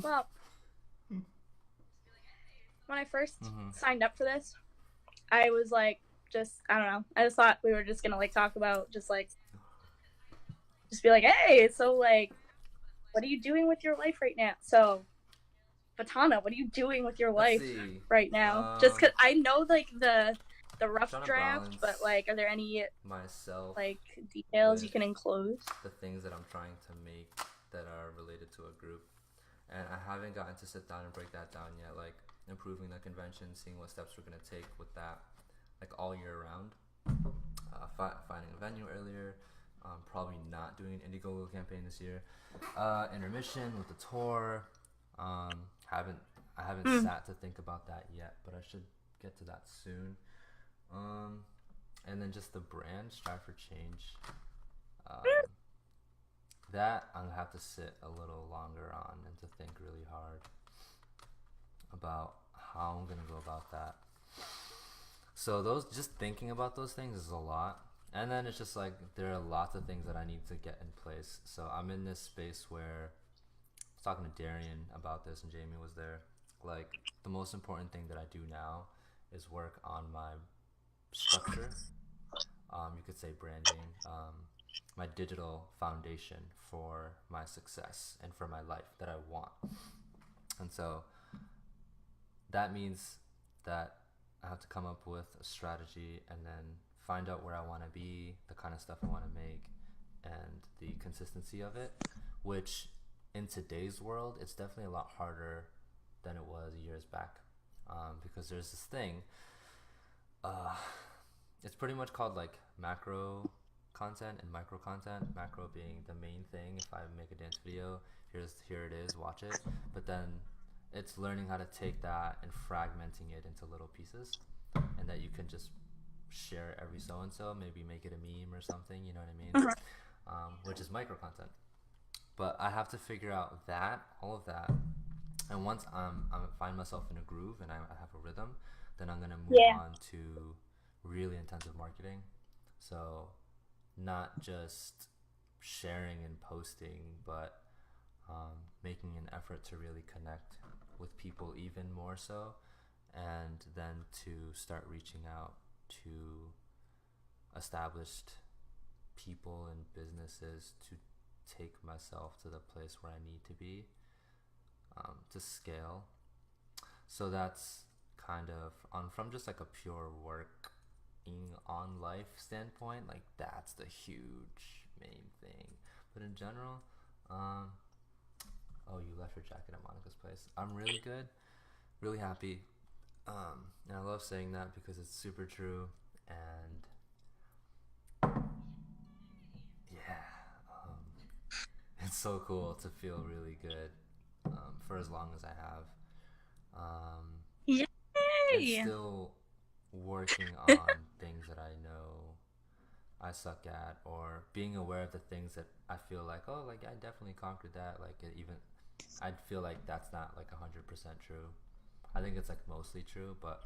Well, when I first Mm-hmm. signed up for this, I was like, just I don't know. I just thought we were just gonna like talk about just be like, hey, so like, what are you doing with your life right now? So, Batana, what are you doing with your Let's life see. right now? Just cause I know like the I'm rough trying to draft, but balance like, are there any myself like details you with can enclose? the things that I'm trying to make that are related to a group. And I haven't gotten to sit down and break that down yet. Like improving the convention, seeing what steps we're gonna take with that, like all year round. Finding a venue earlier. Probably not doing an Indiegogo campaign this year. Intermission with the tour. Haven't I haven't Mm. sat to think about that yet, but I should get to that soon. Um, and then just the brand, strive for change. Um, that I'll have to sit a little longer on and to think really hard about how I'm gonna go about that. So those just thinking about those things is a lot. And then it's just like there are lots of things that I need to get in place. So I'm in this space where I was talking to Darian about this and Jamie was there. Like the most important thing that I do now is work on my structure. You could say branding, my digital foundation for my success and for my life that I want. And so that means that I have to come up with a strategy and then find out where I want to be, the kind of stuff I want to make, and the consistency of it, which in today's world, it's definitely a lot harder than it was years back. Because there's this thing, uh, it's pretty much called like macro content and micro content. Macro being the main thing. If I make a dance video, here it is, watch it. But then it's learning how to take that and fragmenting it into little pieces, and that you can just share every so and so, maybe make it a meme or something. You know what I mean? Mhm. Which is micro content. But I have to figure out that all of that, and once I find myself in a groove and I have a rhythm, then I'm gonna move Yeah. on to really intensive marketing. So not just sharing and posting, but making an effort to really connect with people even more so, and then to start reaching out to established people and businesses to take myself to the place where I need to be, to scale. So that's kind of on from just like a pure working on life standpoint, like that's the huge main thing. But in general, um, oh, you left your jacket at Monica's place. I'm really good, really happy, and I love saying that because it's super true. And yeah, um, it's so cool to feel really good for as long as I have. Um, and Yay! still working on things that I know I suck at, or being aware of the things that I feel like, oh, like I definitely conquered that. Like it even, I'd feel like that's not like 100% true. I think it's like mostly true, but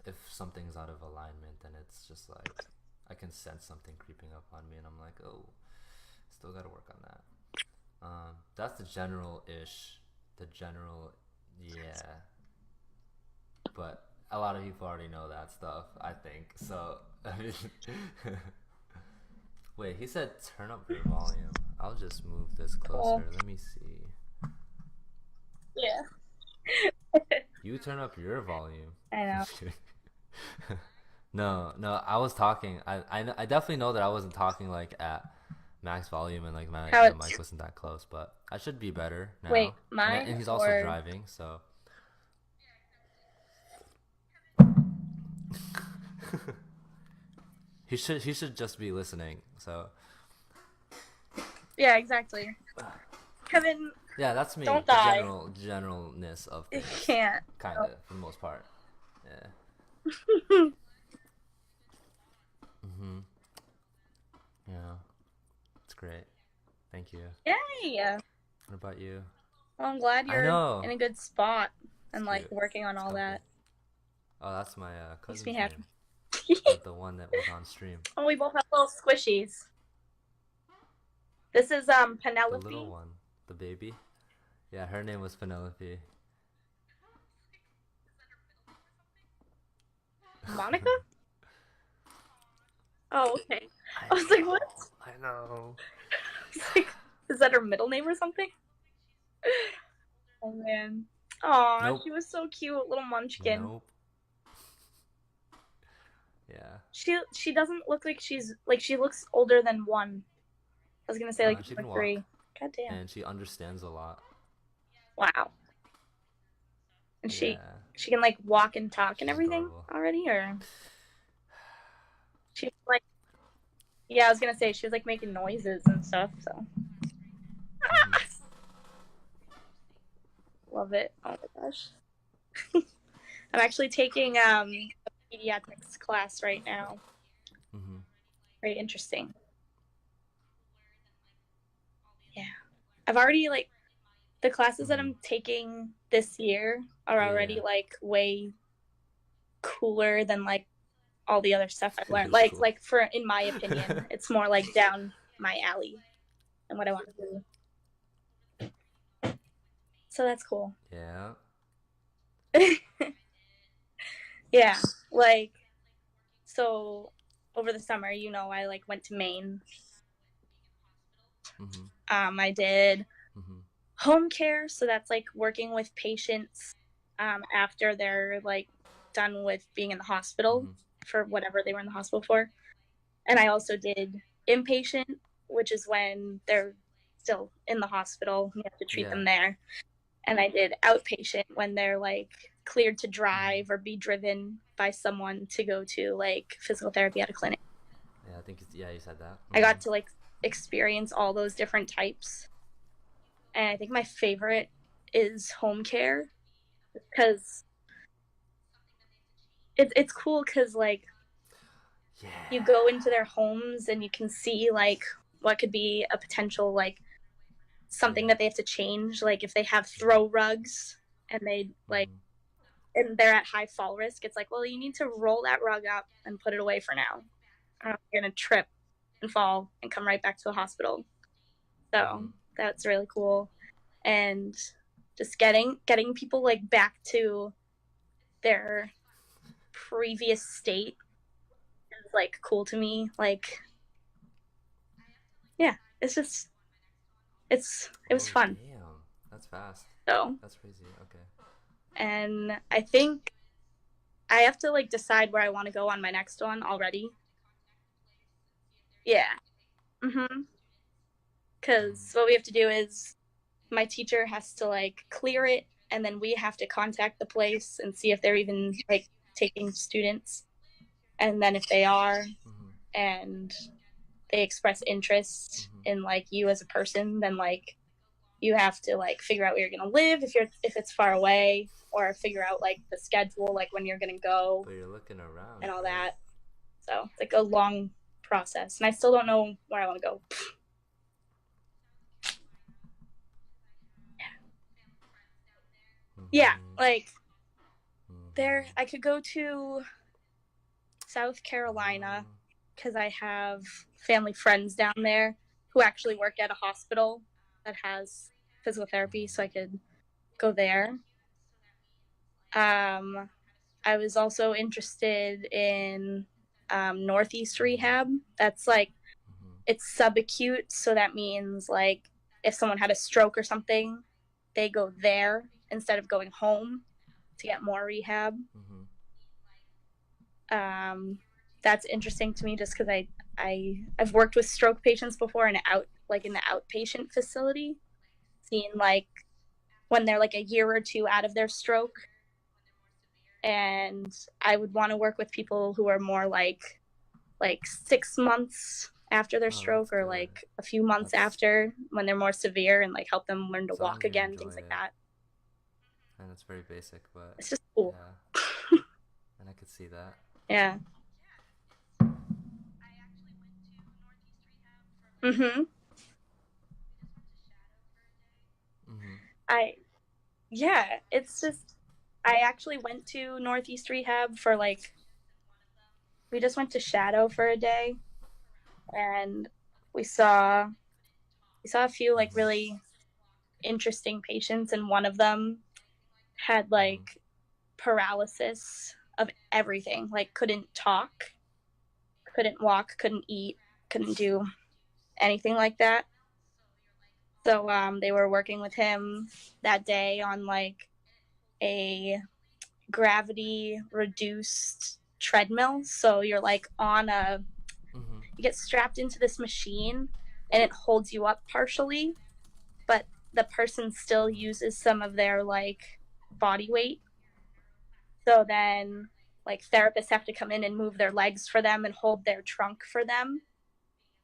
if something's out of alignment, then it's just like I can sense something creeping up on me, and I'm like, oh, still got to work on that. That's the general ish, the general, yeah. But a lot of people already know that stuff, I think. So, I mean, wait, he said turn up your volume. I'll just move this Cool. closer. Let me see. Yeah. You turn up your volume. I know. No, no, I was talking. I definitely know that I wasn't talking like at max volume and like my How the it's mic wasn't that close, but I should be better wait, now. And mine he's also or driving, so he should just be listening. So yeah, exactly. Kevin, yeah, that's me. don't The die. generalness of You things, can't. kind of for the most part. Yeah. Mhm. Yeah. It's great. Thank you. Yay! What about you? Well, I'm glad I you're know. in a good spot It's and like cute. working on It's all comfy. that. Oh, that's my Makes me cousin's happy. name. The one that was on stream. Oh, we both have little squishies. This is The little Penelope. one. The baby. Yeah, her name was Penelope. Monica? Oh, okay. I I was like, what? know, I know. I was like, is that her middle name or something? Oh man. Aw, Nope. she was so cute, little munchkin. Nope. Yeah. She doesn't look like she looks older than one. I was gonna say like She or can walk, three. God damn. and she understands a lot. Wow. And Yeah, she can like walk and talk and she's everything adorable. already, or she like yeah, I was gonna say she was like making noises and stuff, so Mhm. love it. Oh my gosh. I'm actually taking a pediatrics class right now. Mhm. Very interesting. Yeah. I've already like the classes that Mhm. I'm taking this year are Yeah, yeah. already like way cooler than like all the other stuff I've It learned. is cool. Like for in my opinion, it's more like down my alley and what I want to do. So that's cool. Yeah. Yeah. Like so over the summer, I like went to Maine. Mhm. I did Mhm. home care, so that's like working with patients after they're like done with being in the hospital Mhm. for whatever they were in the hospital for. And I also did inpatient, which is when they're still in the hospital. You have to treat Yeah. them there. And I did outpatient when they're like cleared to Mhm. drive or be driven by someone to go to like physical therapy at a clinic. Yeah, I think yeah, you said that. I Mhm. got to like experience all those different types. And I think my favorite is home care because it's cool because like you Yeah. go into their homes and you can see like what could be a potential like something Yeah. that they have to change. Like if they have Mhm. throw rugs and they like Mhm. and they're at high fall risk, it's like, well, you need to roll that rug up and put it away for now. Or you're gonna trip and fall and come right back to the hospital. So Mhm. that's really cool. And just getting people like back to their previous state is like cool to me. Like, yeah, it was Oh fun. damn, that's fast. So That's crazy. Okay. and I think I have to like decide where I want to go on my next one already. Yeah. Mhm. Mhm. Cuz what we have to do is my teacher has to like clear it and then we have to contact the place and see if they're even like taking students. And then if they are Mhm. and they express interest Mhm. in like you as a person, then like you have to like figure out where you're going to live if it's far away or figure out like the schedule like when you're going to go But you're looking around, and all right? that. So it's like a long process, and I still don't know where I want to go. Yeah, Mhm. like there, Mhm. I could go to South Carolina Oh. because I have family friends down there who actually work at a hospital that has physical therapy, so I Mhm. could go there. Um, I was also interested in Northeast Mhm. rehab. That's like Mhm. it's subacute, so that means like if someone had a stroke or something, they go there instead of going home to get more rehab. Mhm. Um, that's interesting to me just because I've worked with stroke patients before in in the outpatient facility, seeing like when they're like a year or two out of their stroke, and I would want to work with people who are more like 6 months after their Oh, that's stroke or good. like a few months That's after when they're more severe and like help them learn to as long walk as you again, enjoy things like it, that. and it's very basic, but It's just cool. yeah, and I could see that. Yeah. Mhm. Mhm. I yeah, it's just I actually went to Northeast Rehab for like we just went to Shadow for a day and we saw we saw a few like Mhm. really interesting patients, and one of them had Mm-hmm. like paralysis of everything, like couldn't talk, couldn't walk, couldn't eat, couldn't do anything like that. So they were working with him that day on like a gravity reduced treadmill. So you're like on a, Mm-hmm. you get strapped into this machine and it holds you up partially, but the person still uses some of their like body weight. So then like therapists have to come in and move their legs for them and hold their trunk for them.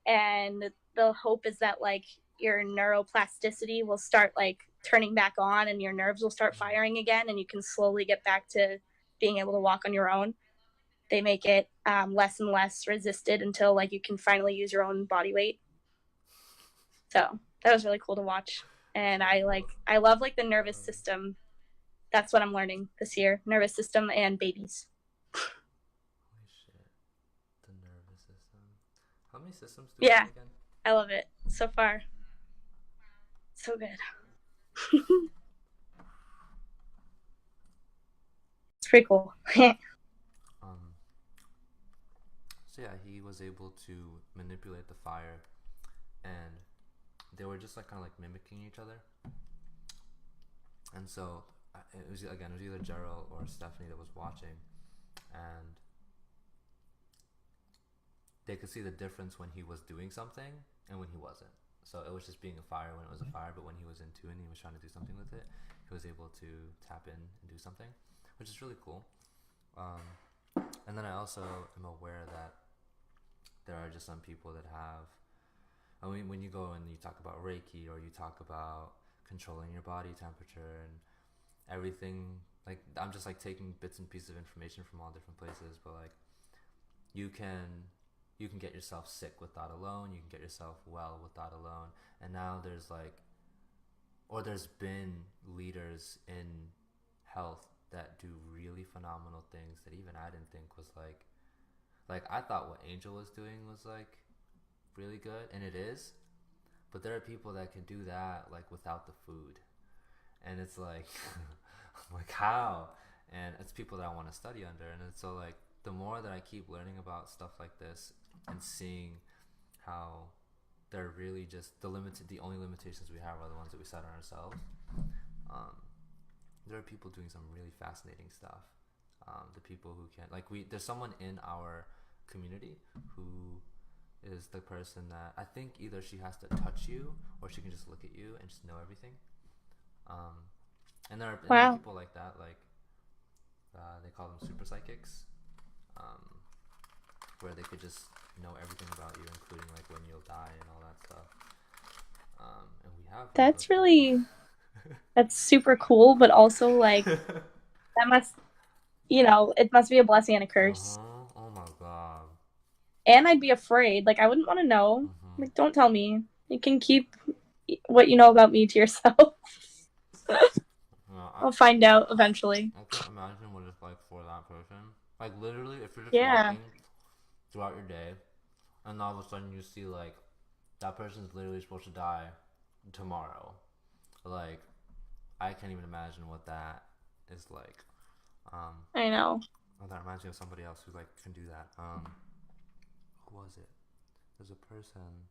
And the hope is that like your neuroplasticity will start like turning back on and your nerves will start Mm-hmm. firing again and you can slowly get back to being able to walk on your own. They make it less and less resisted until like you can finally use your own body weight. So that was really cool to watch. And So cool. I love like the nervous Uh, system. That's what I'm learning this year. Nervous system and babies. Holy shit. The nervous system. How many systems do we have Yeah, again? I love it so far. So good. It's pretty cool. Um, so yeah, he was able to manipulate the fire, and they were just like kind of like mimicking each other. And so it was again, it was either Gerald or Stephanie that was watching, and they could see the difference when he was doing something and when he wasn't. So it was just being a fire when it was a fire, but when he was into it and he was trying to do something with it, he was able to tap in and do something, which is really cool. Um, and then I also am aware that there are just some people that have. I mean, when you go and you talk about Reiki or you talk about controlling your body temperature and everything, like I'm just like taking bits and pieces of information from all different places, but like you can you can get yourself sick with that alone. You can get yourself well with that alone. And now there's like, or there's been leaders in health that do really phenomenal things that even I didn't think was like I thought what Angel was doing was like really good, and it is. But there are people that can do that like without the food, and it's like, I'm like how? And it's people that I want to study under, and it's so like the more that I keep learning about stuff like this and seeing how they're really just the only limitations we have are the ones that we set on ourselves. Um, there are people doing some really fascinating stuff. The people who can there's someone in our community who is the person that I think either she has to touch you or she can just look at you and just know everything. Um, and there are Wow. people like that, they call them super psychics, um, where they could just know everything about you, including like when you'll die and all that stuff. And we have one of those That's people. really, that's super cool, but also like that must, it must be a blessing and a Uh curse. huh. Oh my god. And I'd be afraid. Like I wouldn't want to know. Mm-hmm. Like don't tell me. You can keep what you know about me to yourself. Yeah, I'll find out eventually. I can't imagine what it's like for that person. Like literally, if you're just Yeah, walking throughout your day, and all of a sudden you see like that person's literally supposed to die tomorrow. Like I can't even imagine what that is like. Um, I know. oh, that reminds me of somebody else who like can do that. Who was it? There's a person.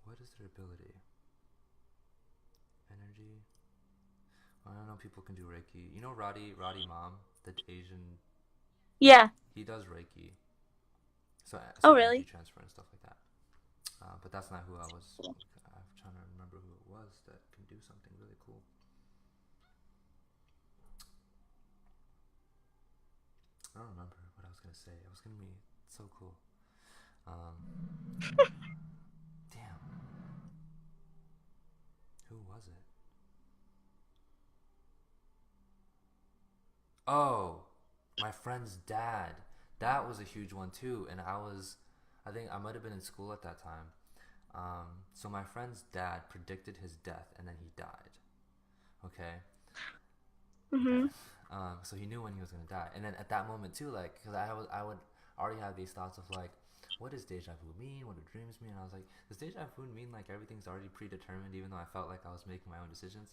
What is their ability? Energy. I don't know. People can do Reiki. You know, Roddy Mom, the Asian. Yeah. He does Reiki, so Oh, energy really? transfer and stuff like that. But that's not who I was. I'm trying to remember who it was that can do something really cool. I don't remember what I was gonna say. It was gonna be so cool. Um, damn, who was it? Oh, my friend's dad. That was a huge one too, and I think I might have been in school at that time. So my friend's dad predicted his death, and then he died. Okay, okay. Mm-hmm. So he knew when he was gonna die, and then at that moment too, like, cause I would already have these thoughts of like, what does deja vu mean? What do dreams mean? And I was like, does deja vu mean like everything's already predetermined, even though I felt like I was making my own decisions?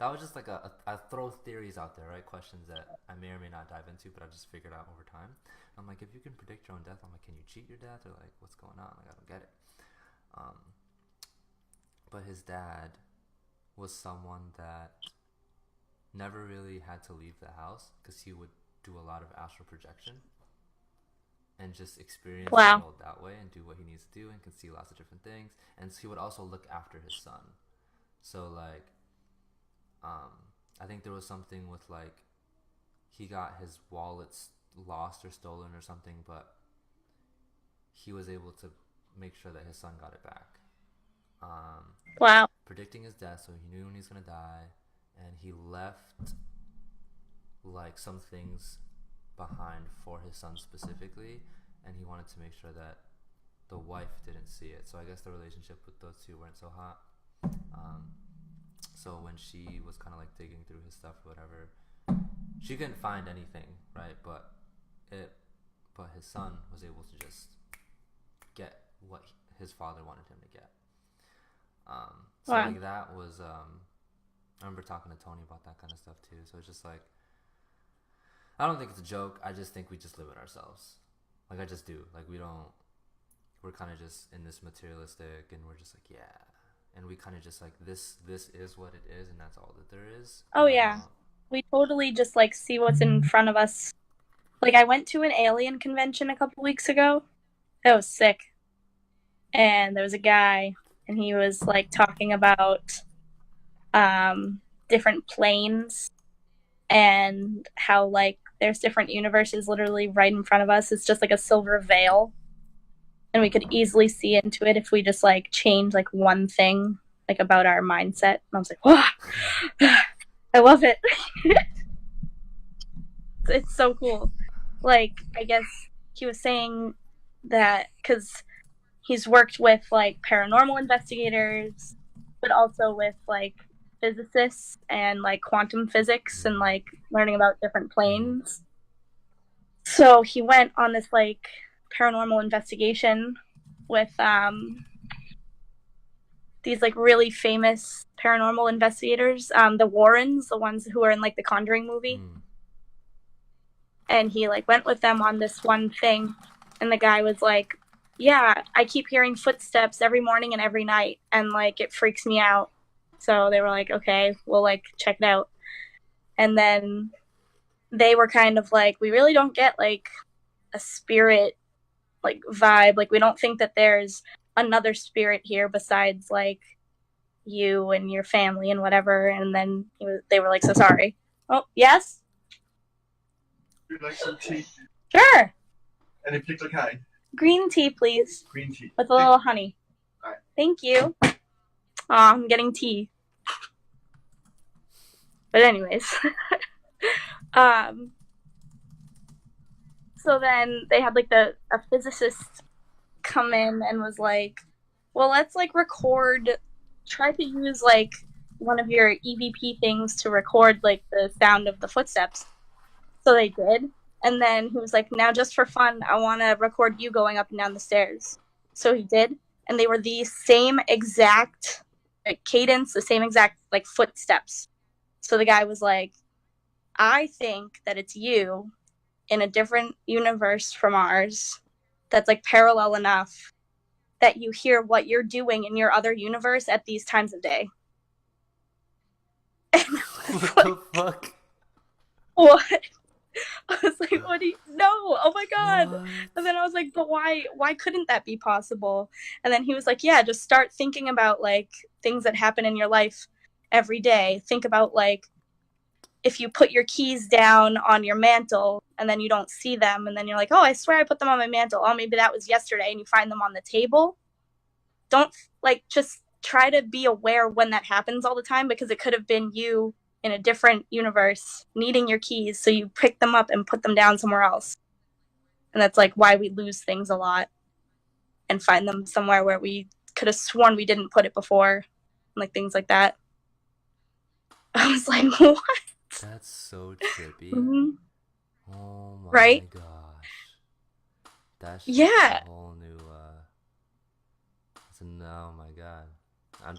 That was just like I throw theories out there, right? Questions that I may or may not dive into, but I just figured out over time. I'm like, if you can predict your own death, I'm like, can you cheat your death, or like, what's going on? Like, I don't get it. Um, but his dad was someone that never really had to leave the house because he would do a lot of astral projection and just experience the Wow. world that way and do what he needs to do and can see lots of different things. And so he would also look after his son. So like, um, I think there was something with like he got his wallets lost or stolen or something, but he was able to make sure that his son got it back. Um, Wow. Predicting his death, so he knew when he was gonna die, and he left like some things behind for his son specifically, and he wanted to make sure that the wife didn't see it. So I guess the relationship with those two weren't so hot. Um, so when she was kind of like digging through his stuff or whatever, she couldn't find anything, right? It, but his son was able to just get what his father wanted him to get. So Wow. like that was, I remember talking to Tony about that kind of stuff too. So it's just like, I don't think it's a joke. I just think we just live it ourselves. Like I just do. Like we don't. We're kind of just in this materialistic, and we're just like, yeah, and we kind of just like this is what it is, and that's all that there is. Oh yeah. We totally just like see what's in front of us. Like I went to an alien convention a couple weeks ago. That was sick. And there was a guy and he was like talking about different planes and how like there's different universes literally right in front of us. It's just like a silver veil and we could easily see into it if we just like change like one thing like about our mindset. And I was like, wow, I love it. It's so cool. Like, I guess he was saying that because he's worked with like paranormal investigators, but also with like physicists and like quantum physics and like learning about different Mm-hmm. planes. So he went on this like paranormal investigation with these like really famous paranormal investigators, the Warrens, the ones who are in like the Conjuring movie. Mm. And he like went with them on this one thing, and the guy was like, yeah, I keep hearing footsteps every morning and every night, and like it freaks me out. So they were like, okay, we'll like check it out. And then they were kind of like, we really don't get like a spirit like vibe, like we don't think that there's another spirit here besides like you and your family and whatever. And then they were like, so sorry. Oh yes. Would you like some tea? Sure. And if it's okay, Green tea, please. green tea. With a little honey. Right. Thank you. Oh, I'm getting tea. But anyways, um, so then they had like a physicist come in and was like, "Well, let's like record. Try to use like one of your EVP things to record like the sound of the footsteps." So they did, and then he was like, "Now, just for fun, I want to record you going up and down the stairs." So he did, and they were the same exact like, cadence, the same exact like footsteps. So the guy was like, I think that it's you in a different universe from ours that's like parallel enough that you hear what you're doing in your other universe at these times of day. And I was What like, the fuck? what? I was like, what do you no, oh my god. What? And then I was like, but why couldn't that be possible? And then he was like, yeah, just start thinking about like things that happen in your life every day. Think about like if you put your keys down on your mantle and then you don't see them and then you're like, oh, I swear I put them on my mantle. Oh, maybe that was yesterday, and you find them on the table. Don't like just try to be aware when that happens all the time, because it could have been you in a different universe needing your keys, so you pick them up and put them down somewhere else. And that's like why we lose things a lot and find them somewhere where we could have sworn we didn't put it before, like things like that. I was like, what? That's so trippy. Mm-hmm. Oh my Right? gosh. That's just a Yeah. whole new Oh my god.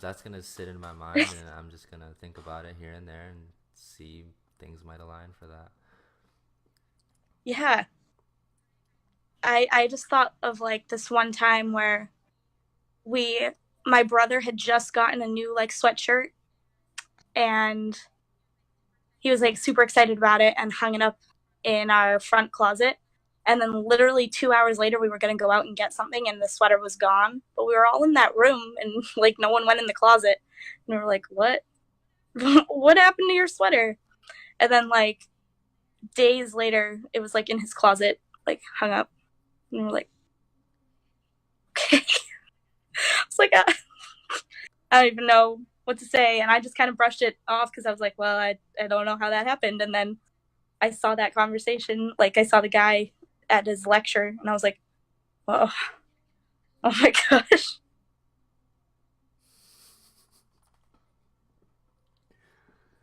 That's gonna sit in my mind, and I'm just gonna think about it here and there and see things might align for that. Yeah. I just thought of like this one time where we my brother had just gotten a new like sweatshirt, and he was like super excited about it and hung it up in our front closet. And then literally 2 hours later, we were going to go out and get something, and the sweater was gone. But we were all in that room, and like no one went in the closet. And we were like, "What? What happened to your sweater?" And then like days later, it was like in his closet, like hung up. And we were like, "Okay." I was like, I don't even know what to say, and I just kind of brushed it off because I was like, "Well, I don't know how that happened." And then I saw that conversation, like I saw the guy at his lecture, and I was like, "Oh, oh my gosh."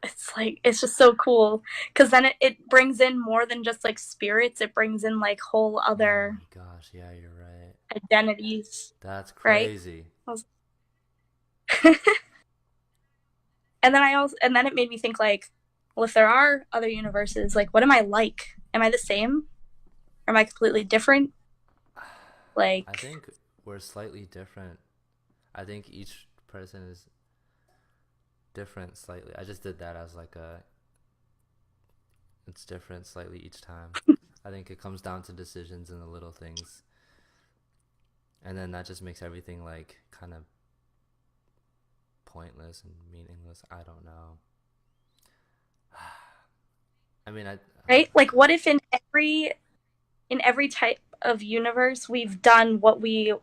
It's like it's just so cool because then it brings in more than just like spirits. It brings in like whole Oh other my gosh, yeah, you're right. identities, That's right? crazy. I was, and then it made me think like, well, if there are other universes, like what am I like? Am I the same? Or am I completely different? I Like, think we're slightly different. I think each person is different slightly. I just did that as like a it's different slightly each time. I think it comes down to decisions and the little things. And then that just makes everything like kind of pointless and meaningless. I don't know. I mean, right? Like, what if in every type of universe we've done what we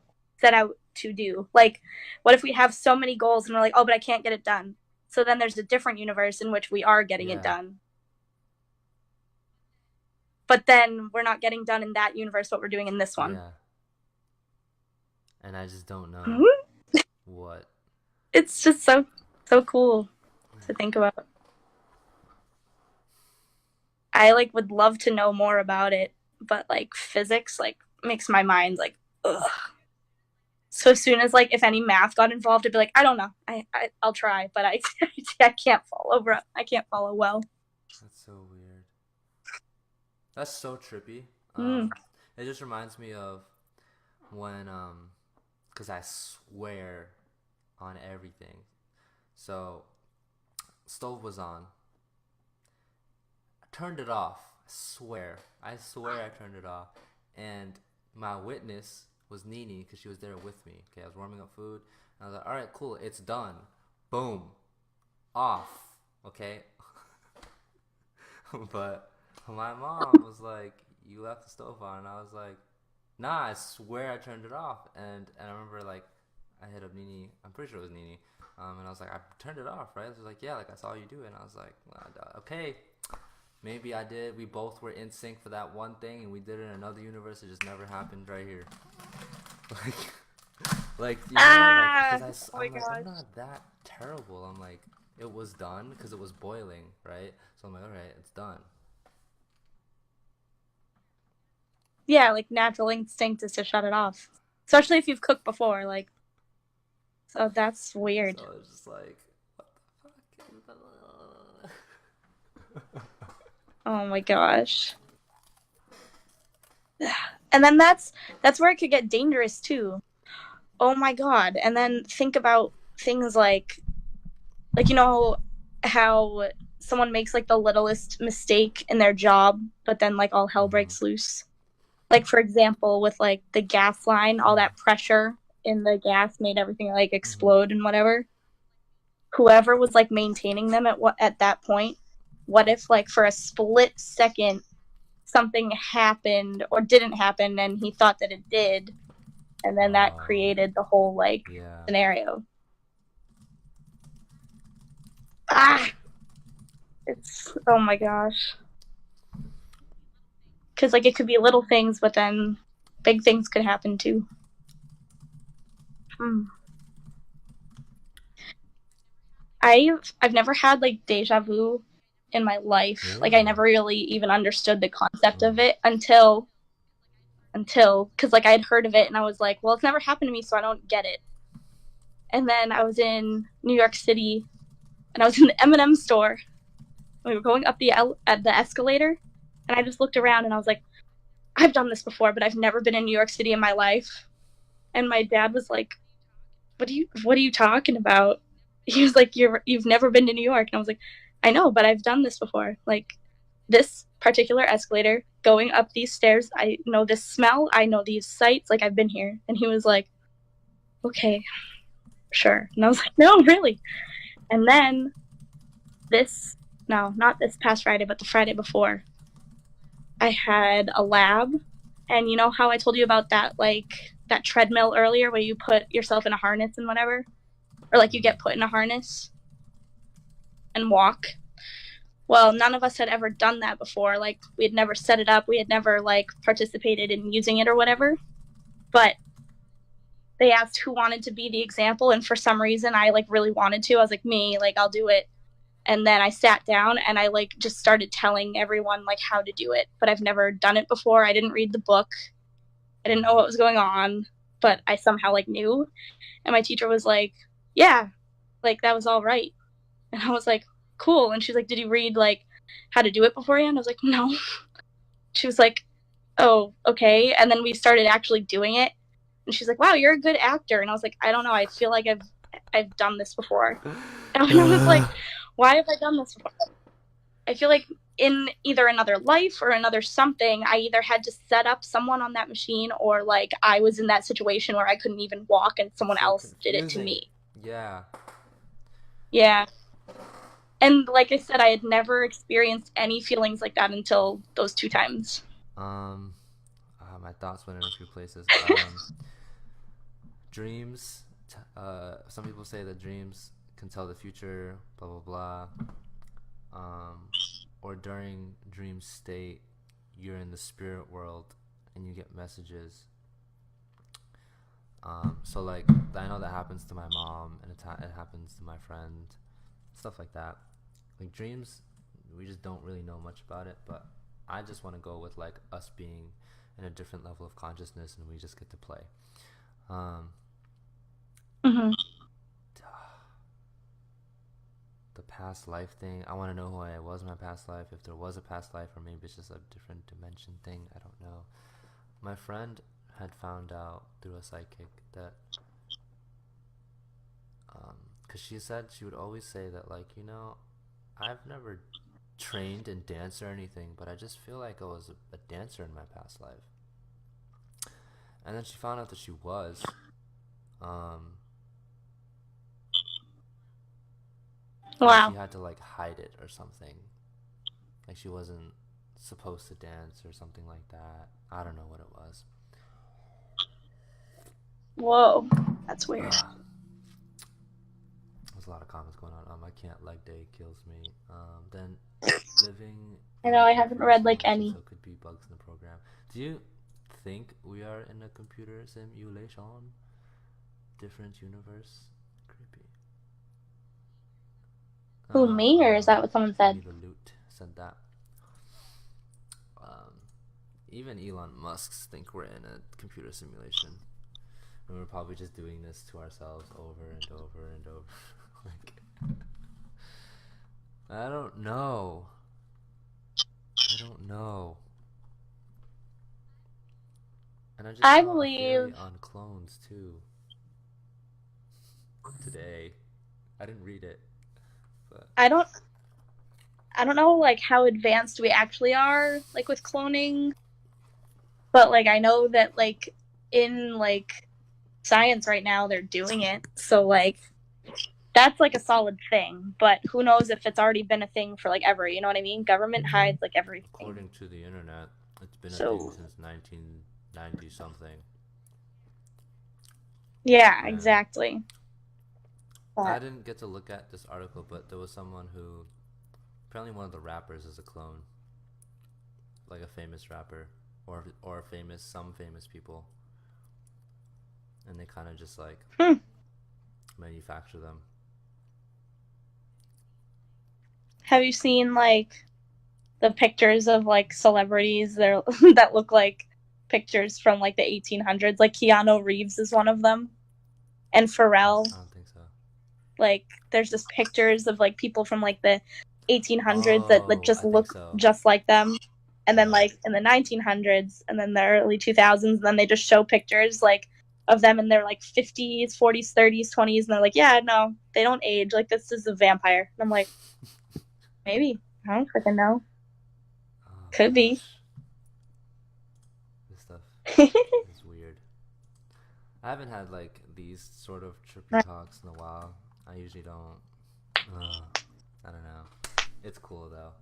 set out to do? Like, what if we have so many goals and we're like, oh, but I can't get it done? So then there's a different universe in which we are getting it yeah, done. But then we're not getting done in that universe what we're doing in this one. yeah. And I just don't know Mm-hmm. what. It's just so cool to think about. I like would love to know more about it, but like physics like makes my mind like ugh. So as soon as like if any math got involved, I'd be like, I don't know. I'll try, but I I can't follow. I can't follow well. That's so weird. That's so trippy. Mm. It just reminds me of when because I swear on everything. So stove was on. I turned it off. I swear. I swear I turned it off. And my witness was Nini because she was there with me. Okay, I was warming up food. And I was like, all right, cool, it's done. Boom, off. Okay, but my mom was like, "You left the stove on," and I was like, "Nah, I swear I turned it off." And I remember like I hit up Nini. I'm pretty sure it was Nini. And I was like, "I turned it off, right?" She was like, "Yeah, like I saw you do it." And I was like, "Okay, maybe I did. We both were in sync for that one thing, and we did it in another universe. It just never happened right here." Like, like you know, like Ah, because oh my I'm like I'm gosh. not that terrible. I'm like it was done because it was boiling, right? So I'm like, all right, it's done. Yeah, like natural instinct is to shut it off, especially if you've cooked before. Like, so that's weird. So it's just like, what the fuck? Oh my gosh. And then that's where it could get dangerous too. Oh my god. And then think about things like you know how someone makes like the littlest mistake in their job, but then like all hell Mm-hmm. breaks loose. Like for example, with like the gas line, all that pressure in the gas made everything like Mm-hmm. explode and whatever. Whoever was like maintaining them at that point, what if like for a split second something happened or didn't happen and he thought that it did, and then that Oh, created the whole like yeah. scenario. Ah, it's oh my gosh. Because like it could be little things, but then big things could happen too. Hmm. I've never had like deja vu in my life. Like I Really? never really even understood the concept Oh. of it until because like I had heard of it and I was like, well, it's never happened to me, so I don't get it. And then I was in New York City, and I was in the M&M store. We were going up the escalator, and I just looked around, and I was like, I've done this before, but I've never been in New York City in my life. And my dad was like, what are you talking about? He was like, you've never been to New York. And I was like, I know, but I've done this before. Like this particular escalator, going up these stairs, I know this smell, I know these sights, like I've been here. And he was like, okay, sure. And I was like, no, really. And then this, no, not this past Friday, but the Friday before, I had a lab. And you know how I told you about that treadmill earlier where you put yourself in a harness and whatever? Or like you get put in a harness and walk. Well, none of us had ever done that before. Like we had never set it up. We had never like participated in using it or whatever. But they asked who wanted to be the example, and for some reason I like really wanted to. I was like, me, like I'll do it. And then I sat down and I like just started telling everyone like how to do it. But I've never done it before. I didn't read the book. I didn't know what was going on, but I somehow like knew. And my teacher was like, "Yeah, like that was all right." And I was like, "Cool." And she's like, "Did you read like how to do it beforehand?" I was like, "No." She was like, "Oh, okay." And then we started actually doing it. And she's like, "Wow, you're a good actor." And I was like, "I don't know. I feel like I've done this before." And I was like, "Why have I done this before?" I feel like in either another life or another something, I either had to set up someone on that machine or like I was in that situation where I couldn't even walk and someone So else did it to confusing. me. Yeah. Yeah. And like I said, I had never experienced any feelings like that until those two times. Um, my thoughts went in a few places. Dreams. Some people say that dreams can tell the future. Blah blah blah. Um, or during dream state, you're in the spirit world and you get messages. So like I know that happens to my mom and it happens to my friend, stuff like that. Like dreams, we just don't really know much about it, but I just want to go with like us being in a different level of consciousness and we just get to play. Um, Mm-hmm. the past life thing, I want to know who I was in my past life, if there was a past life, or maybe it's just a different dimension thing. I don't know. My friend had found out through a psychic that, because she said she would always say that, like, I've never trained in dance or anything, but I just feel like I was a dancer in my past life. And then she found out that she was. Um, and she Wow. had to like hide it or something. Like she wasn't supposed to dance or something like that. I don't know what it was. Whoa. That's weird. There's a lot of comments going on. I can't leg day kills me. Then living I in know a I haven't computer read like simulation, any. so it could be bugs in the program. Do you think we are in a computer simulation? Different universe? Creepy. Who, me, or is that what someone We said? need a loot. Said that. Um, even Elon Musk's think we're in a computer simulation. And we're probably just doing this to ourselves over and over and over. Like, I don't know. I don't know. And I just I saw a theory believe on clones too today. I didn't read it, but I don't I don't know like how advanced we actually are like with cloning, but like I know that like in like science right now they're doing it. So like that's like a solid thing, but who knows if it's already been a thing for like ever, you know what I mean? Government hides like everything. according to the internet, it's been a thing So since 1990 something. yeah, And exactly. I But didn't get to look at this article, but there was someone who apparently one of the rappers is a clone, like a famous rapper or famous some famous people, and they kind of just like hmm. manufacture them. Have you seen like the pictures of like celebrities there that look like pictures from like the 1800s? Like Keanu Reeves is one of them, and Pharrell. I don't think Like there's just pictures of like people from like the 1800s that like Oh, just I think look so. just like them. And then Yeah. like in the 1900s and then the early 2000s, and then they just show pictures like of them in their like 50s, 40s, 30s, 20s, and they're like, yeah, no, they don't age. Like this is a vampire. And I'm like, maybe. I don't freaking know. Oh Could be. gosh, this stuff Right. is weird. I haven't had like these sort of trippy talks in a while. I usually don't. I don't know. It's cool though.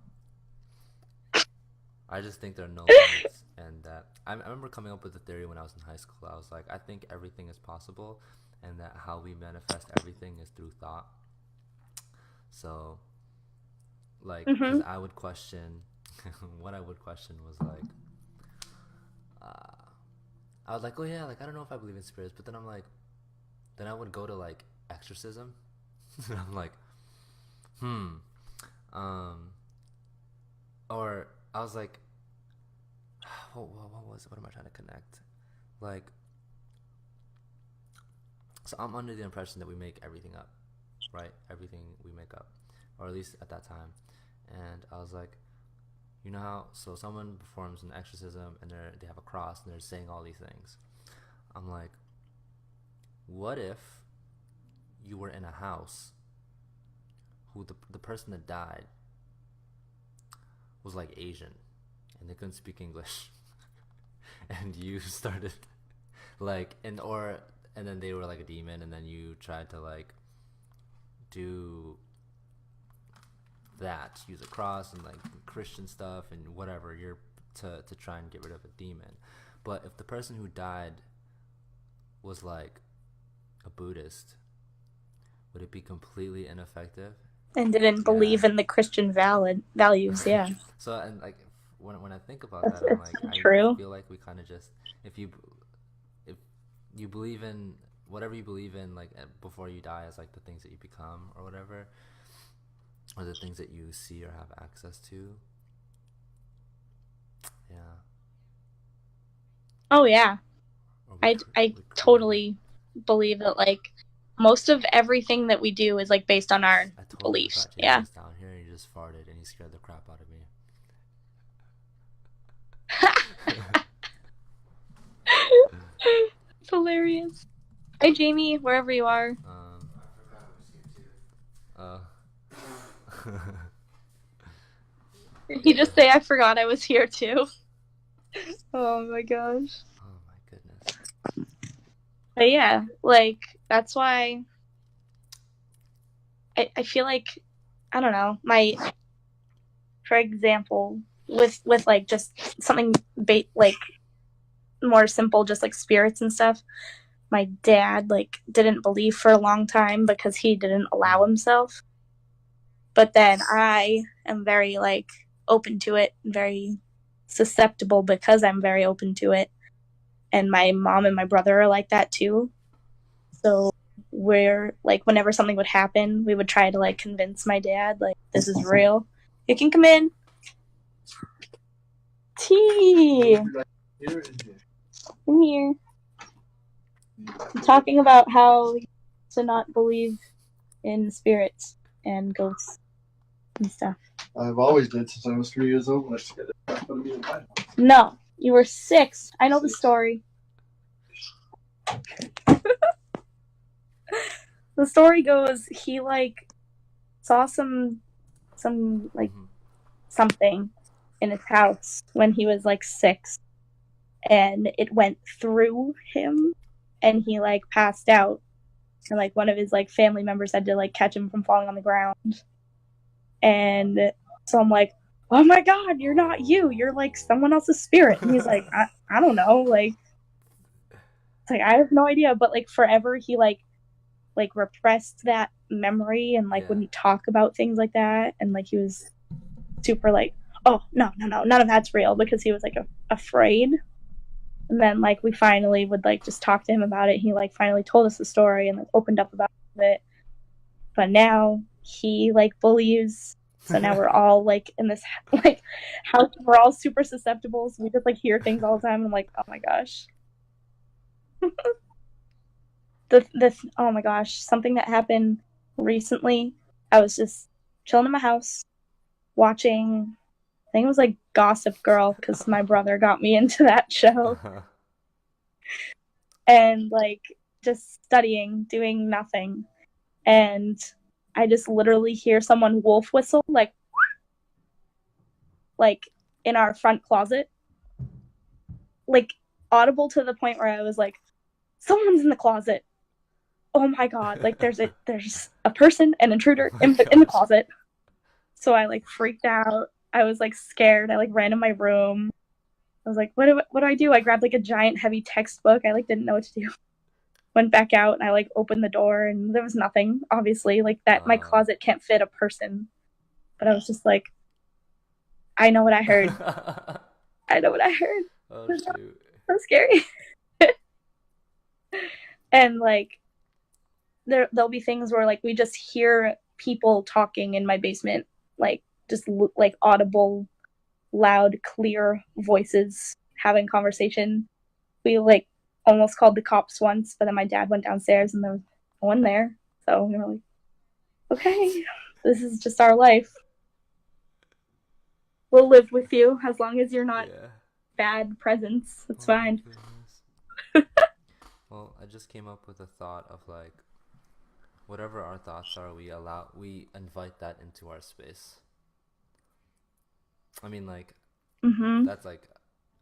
I just think there are no limits, and that I remember coming up with a theory when I was in high school. I was like, I think everything is possible, and that how we manifest everything is through thought. So, like, because Mm-hmm. I would question, what I would question was like, uh, I was like, oh yeah, like I don't know if I believe in spirits, but then I'm like, then I would go to like exorcism, and I'm like, hmm, um, or I was like, what was it? What am I trying to connect? Like, so I'm under the impression that we make everything up, right? Everything we make up, or at least at that time. And I was like, you know how? So someone performs an exorcism and they have a cross and they're saying all these things. I'm like, what if you were in a house who the person that died was like Asian and they couldn't speak English, and you started like and then they were like a demon, and then you tried to like do that, use a cross and like Christian stuff and whatever you're to try and get rid of a demon. But if the person who died was like a Buddhist, would it be completely ineffective? And didn't Yeah. believe in the Christian values. Yeah, So and like when I think about that's that, I'm it's like I true. feel like we kind of just if you if you believe in whatever you believe in like before you die is like the things that you become or whatever, or the things that you see or have access to. Yeah. Oh yeah, Or I we create it. totally believe that like most of everything that we do is like based on our I totally beliefs. forgot Jamie Yeah. was down here and he just farted and he scared the crap out of me. It's hilarious. Hi Jamie, wherever you are. I forgot I was here too. Did he just say I forgot I was here too? Oh my gosh. Oh my goodness. But yeah, like that's why I feel like I don't know, my for example, with like just something like more simple, just like spirits and stuff. My dad like didn't believe for a long time because he didn't allow Mm. himself. But then I am very like open to it, very susceptible because I'm very open to it. And my mom and my brother are like that too. So we're like whenever something would happen, we would try to like convince my dad like this is real. You can come in. Tea. In here. I'm talking about how to not believe in spirits and ghosts and stuff. I've always did since I was 3 years old when I scared the crap out of me in my house. No, you were 6. I know the story. The story goes he like saw some like Mm-hmm. something in his house when he was like 6, and it went through him and he like passed out, and like one of his like family members had to like catch him from falling on the ground. And so I'm like, oh my god, you're not you, you're like someone else's spirit. And he's like, I don't know, like it's like I have no idea. But like forever he like repressed that memory and like Yeah. wouldn't talk about things like that, and like he was super like, oh no, none of that's real, because he was like afraid. And then like we finally would like just talk to him about it. He like finally told us the story and like opened up about it. But now he like believes. So now we're all like in this like house. We're all super susceptible. So we just like hear things all the time. And I'm like, oh my gosh. The oh my gosh, something that happened recently. I was just chilling in my house watching, I think it was like Gossip Girl because my brother got me into that show, and like just studying, doing nothing. And I just literally hear someone wolf whistle like in our front closet, like audible to the point where I was like, someone's in the closet. Oh my god, like there's a person, an intruder Oh my in the gosh. closet. So I like freaked out. I was like scared. I like ran in my room. I was like, what do I do? I grabbed like a giant heavy textbook. I like didn't know what to do. Went back out and I like opened the door and there was nothing. Obviously, like that my Oh. closet can't fit a person. But I was just like, I know what I heard. I know what I heard. Oh It was shoot. so scary. And like there'll be things where like we just hear people talking in my basement, like just like audible, loud, clear voices having conversation. We like almost called the cops once, but then my dad went downstairs and there was no one there. So we were like, okay, this is just our life. We'll live with you as long as you're not Yeah. bad presence. It's Oh my fine. goodness. Well, I just came up with a thought of like whatever our thoughts are, we invite that into our space. I mean, like Mm-hmm. that's like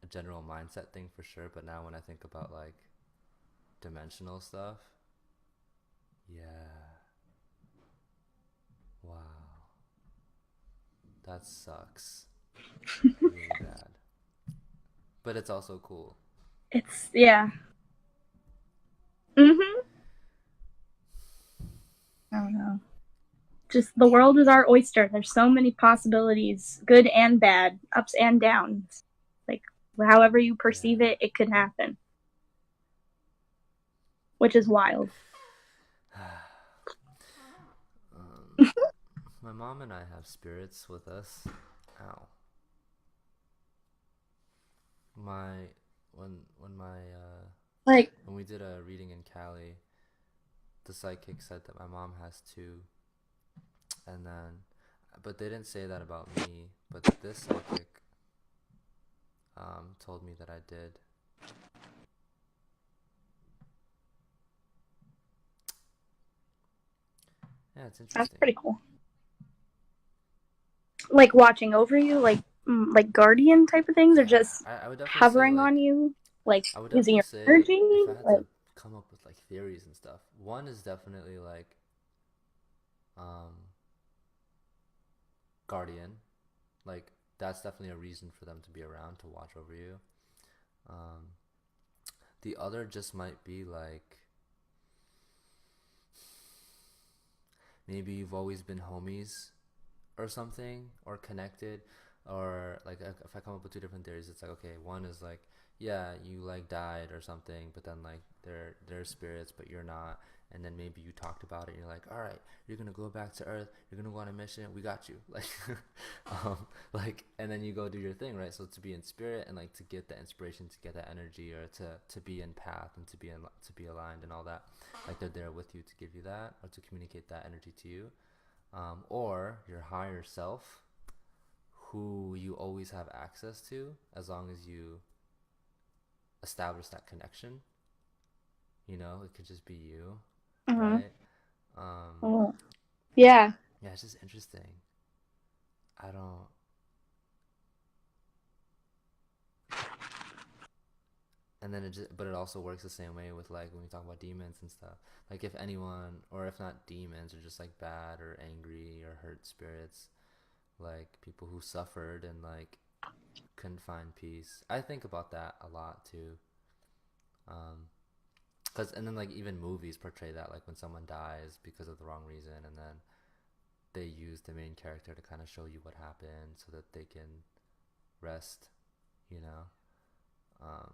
a general mindset thing for sure. But now when I think about like dimensional stuff, yeah, wow, that sucks really bad. But it's also cool. It's yeah. Mm-hmm. I don't know. Just the world is our oyster. There's so many possibilities, good and bad, ups and downs. Like however you perceive Yeah. it, it could happen, which is wild. um, my mom and I have spirits with us. Ow. My when my Like, when we did a reading in Cali, the psychic said that my mom has two, and then, but they didn't say that about me. But this psychic told me that I did. Yeah, it's that's interesting. pretty cool. Like watching over you, like guardian type of things, or Yeah, just I would definitely say hovering on like you, like I would using definitely your say energy. if I had Like, to come up with like theories and stuff. One is definitely like um guardian, like that's definitely a reason for them to be around to watch over you. Um, the other just might be like maybe you've always been homies or something or connected, or like if I come up with two different theories, it's like okay, one is like yeah, you like died or something, but then like they're spirits but you're not, and then maybe you talked about it and you're like all right, you're gonna go back to earth, you're gonna go on a mission, we got you, like like, and then you go do your thing, right? So to be in spirit and like to get that inspiration, to get that energy, or to be in path and to be aligned and all that, like they're there with you to give you that or to communicate that energy to you, or your higher self, who you always have access to as long as you establish that connection. You know, it could just be you, mm-hmm. right? Um, Oh, yeah, yeah, it's just interesting. I don't. And then but it also works the same way with like when we talk about demons and stuff. Like if anyone, or if not demons, or just like bad or angry or hurt spirits, like people who suffered and like couldn't find peace. I think about that a lot too. Um, Cause and then like even movies portray that, like when someone dies because of the wrong reason, and then they use the main character to kind of show you what happened so that they can rest. You know, um,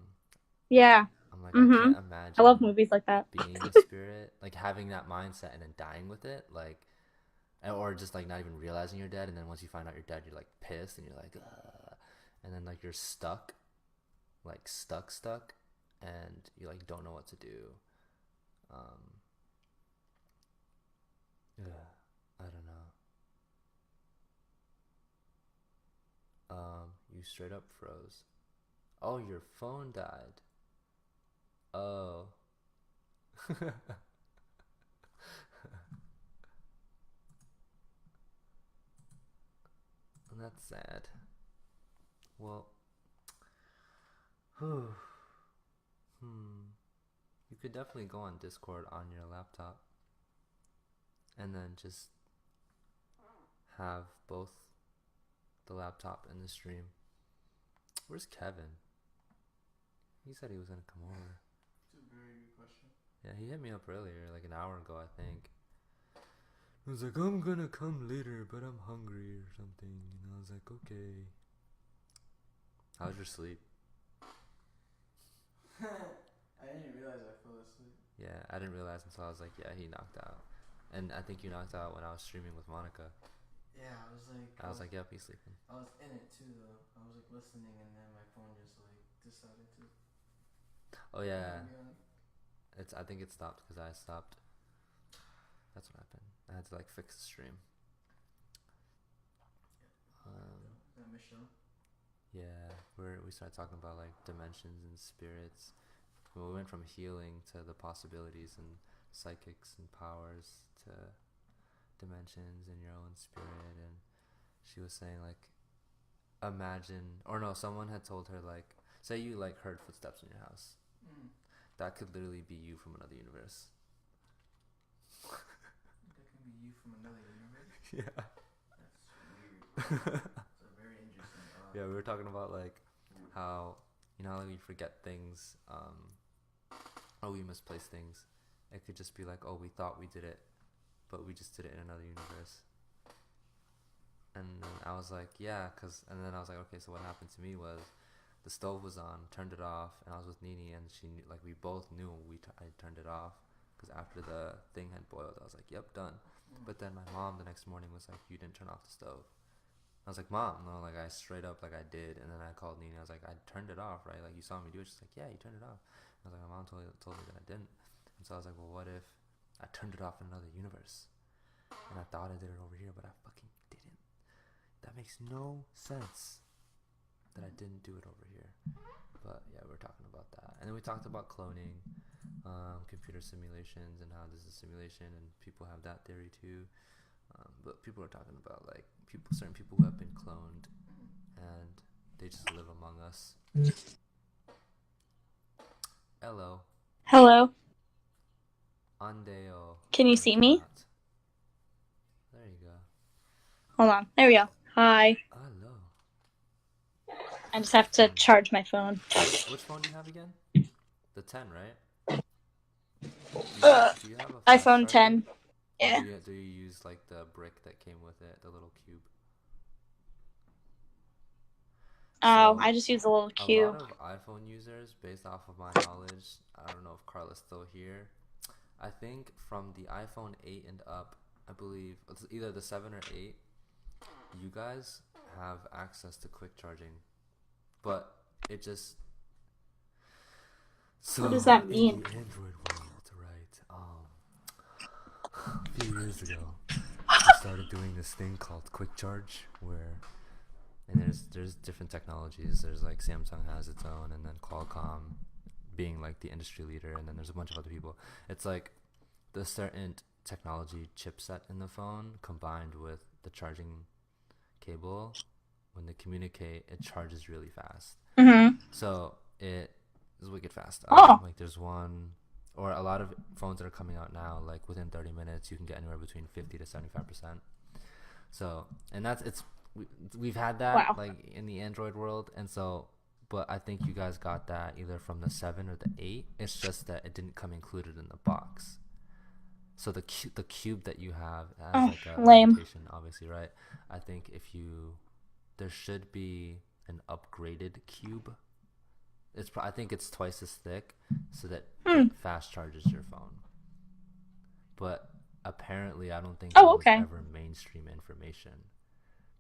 yeah. I'm like I Mm-hmm. can't I love imagine movies like that. being a spirit, like having that mindset and then dying with it, like, or just like not even realizing you're dead, and then once you find out you're dead, you're like pissed and you're like, ugh. And then like you're stuck, like stuck, and you like don't know what to do. Um, Yeah, I don't know. You straight up froze. Oh, your phone died. Oh. That's sad. Well, whew. You could definitely go on Discord on your laptop and then just have both the laptop and the stream. Where's Kevin? He said he was gonna come over. It's a very good question. Yeah, he hit me up earlier, like an hour ago, I think. I was like, I'm gonna come later, but I'm hungry or something. And I was like, okay. How's your sleep? I didn't realize I fell asleep. Yeah, I didn't realize until I was like, yeah, he knocked out. And I think you knocked out when I was streaming with Monica. Yeah, I was like. I was like, yep, he's sleeping. I was in it too, though. I was like listening, and then my phone just like decided to. Oh yeah, I think it stopped because I stopped. That's what happened. I had to like fix the stream. Is that Michelle? Yeah, we started talking about like dimensions and spirits. We went from healing to the possibilities and psychics and powers to dimensions in your own spirit. And she was saying like, imagine, or no, someone had told her like, say you like heard footsteps in your house. That could literally be you from another universe. That can be you from another universe. Yeah. That's weird. It's a very interesting. Yeah, we were talking about like how, you know, like we forget things, or we misplace things. It could just be like, oh, we thought we did it, but we just did it in another universe. And then I was like, yeah, and then I was like, okay, so what happened to me was the stove was on, turned it off, and I was with Nini, and she knew, like we both knew I turned it off, because after the thing had boiled, I was like, yep, done. But then my mom the next morning was like, you didn't turn off the stove. I was like, Mom, no, like I straight up like I did. And then I called Nina. I was like, I turned it off, right? Like you saw me do it. She's like, yeah, you turned it off. I was like, my mom told me that I didn't. And so I was like, well, what if I turned it off in another universe? And I thought I did it over here, but I fucking didn't. That makes no sense that I didn't do it over here. But yeah, we were talking about that. And then we talked about cloning, computer simulations, and how this is a simulation, and people have that theory too. But people are talking about like certain people who have been cloned, and they just live among us. Hello. Hello. Andeo. Can you see me? There you go. Hold on. There we go. Hi. Hello. I just have to charge my phone. Which phone do you have again? The 10, right? Do you have a iPhone 10. Yeah. Do you use like the brick that came with it, the little cube? Oh, I just use a little cube. A lot of iPhone users, based off of my knowledge, I don't know if Carla's still here. I think from the iPhone 8 and up, I believe it's either the 7 or 8, you guys have access to quick charging. But it just... So what does that mean? In the Android world, right? A few years ago, we started doing this thing called quick charge, and there's different technologies. There's like Samsung has its own, and then Qualcomm being like the industry leader, and then there's a bunch of other people. It's like the certain technology chipset in the phone combined with the charging cable. When they communicate, it charges really fast. Mm-hmm. So it is wicked fast. Oh. Like there's one, or a lot of phones that are coming out now, like within 30 minutes, you can get anywhere between 50 to 75%. So, and we've had that like in the Android world, and so, but I think you guys got that either from the 7 or the 8. It's just that it didn't come included in the box. So the cube that you have has like a limitation, obviously, right? I think there should be an upgraded cube. I think it's twice as thick, so that it fast charges your phone. But apparently, I don't think that was ever mainstream information.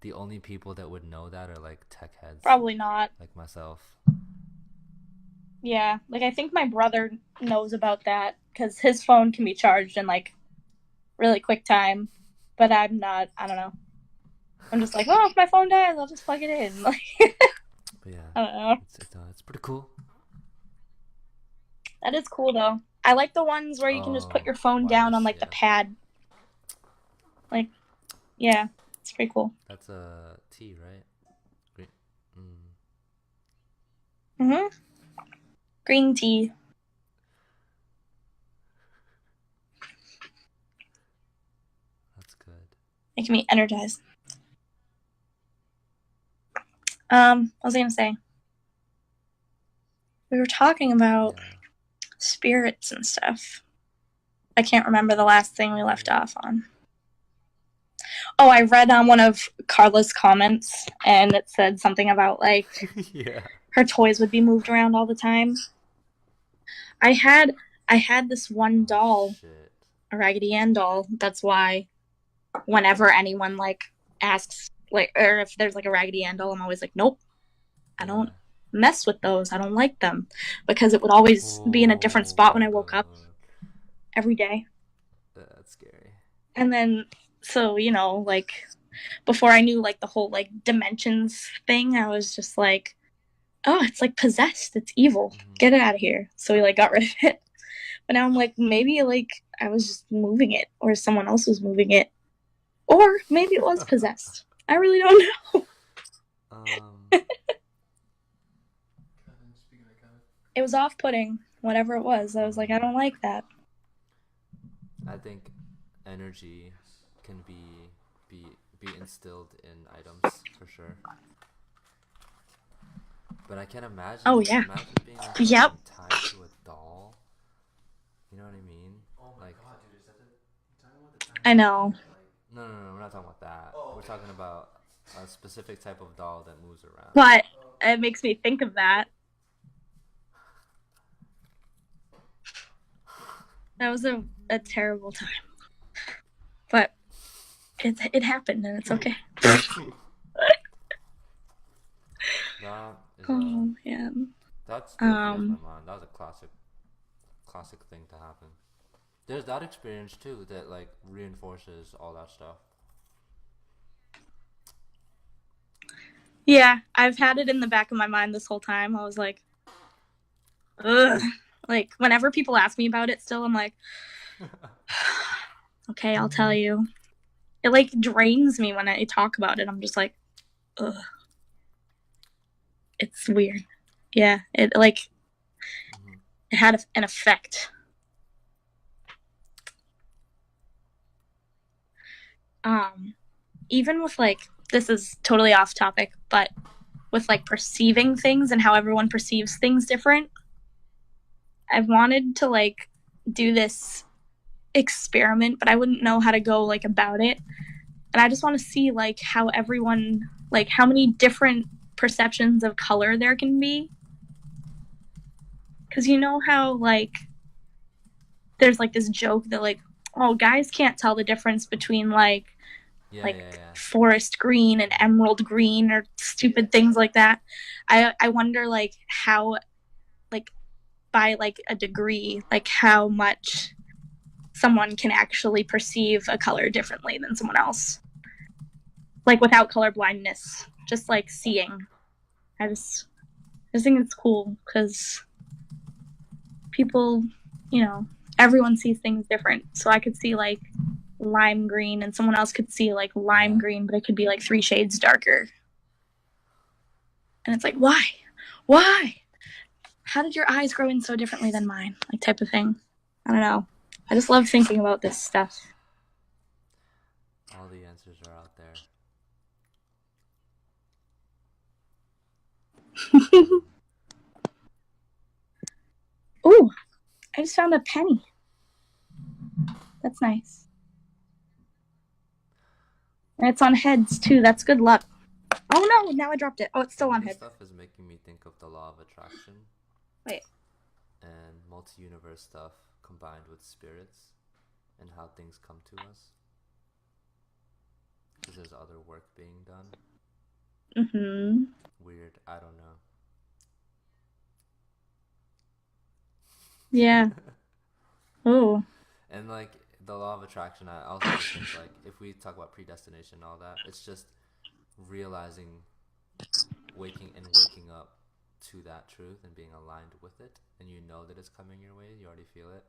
The only people that would know that are like tech heads. Probably not. Like myself. Yeah, like I think my brother knows about that because his phone can be charged in like really quick time, but I'm not. I don't know. I'm just like, oh, if my phone dies, I'll just plug it in. Like, But yeah, I don't know. it's pretty cool. That is cool though. I like the ones where you can just put Oh, your phone down on wireless, like the yeah. pad. Like, yeah, it's pretty cool. That's a tea, right? Green. Mm, Mhm. Green tea that's good. making me energized. what was I gonna say? We were talking about Yeah. spirits and stuff. I can't remember the last thing we left off on. Oh, I read on one of Carla's comments, and it said something about like Yeah. her toys would be moved around all the time. I had I had this one Oh doll, shit. a Raggedy Ann doll. That's why whenever anyone like asks like or if there's like a Raggedy Ann doll, I'm always like, nope, I Yeah. don't mess with those. I don't like them because it would always be in a different Oh spot when my I woke up god. every day. That's scary. And then so, like before I knew like the whole like dimensions thing, I was just like, oh, it's like possessed. It's evil. Hmm. Get it out of here. So we like got rid of it. But now I'm like, maybe like I was just moving it or someone else was moving it. Or maybe it was possessed. I really don't know. um. Kevin, speaking of Kevin. It was off putting, whatever it was. I was like, I don't Mm, like that. I think energy Yes. can be be instilled in items for sure. But I can Oh yeah. imagine being like Yep. fucking tied to a doll. You know what I mean? Oh my Like, god, dude, is that the. You talking about the time I that know. like. no, we're not talking about that. Oh, We're okay. talking about a specific type of doll that moves around. But Oh. it makes me think of that. That was a terrible time. But it happened and it's okay. That is a Oh man. that still blows my Um mind. That was a classic thing to happen. There's that experience too that like reinforces all that stuff. yeah, I've had it in the back of my mind this whole time. I was like, ugh. Like whenever people ask me about it still, I'm like, okay, I'll tell you. It like drains me when I talk about it. I'm just like, ugh, it's weird. Yeah, it like Hmm. it had an effect. Um, even with like this is totally off topic, but with like perceiving things and how everyone perceives things different, I've wanted to like do this experiment, but I wouldn't know how to go like about it. And I just want to see like how everyone like how many different perceptions of color there can be. Cause you know how like there's like this joke that like, oh, guys can't tell the difference between Yeah, like yeah, yeah. forest green and Hmm. emerald green or Yeah. stupid things like that. I wonder like how like by like a degree like how much someone can actually perceive a color differently than someone else. Like without color blindness, just like seeing. I just think it's cool because people, you know, everyone sees things different. So I could see like lime green and someone else could see like lime Yeah. green, but it could be like 3 shades darker. And it's like, why? Why? How did your eyes grow in so differently than mine? Like type of thing. I don't know. I just love thinking about this stuff. All the answers are out there. Mm. Ooh, I just found a penny. That's nice. And it's on heads too. That's good luck. Oh no, now I dropped it. Oh, it's still All on this heads. stuff is making me think of the law of attraction Wait. and multi-universe stuff combined with spirits and how things come to us. Because there's other work being done. Mm-hmm. Weird. I don't Yeah. know. Oh. And like the law of attraction, I also just think like if we talk about predestination and all that, it's just realizing waking up to that truth and being aligned with it, and you know that it's coming your way. You already feel it,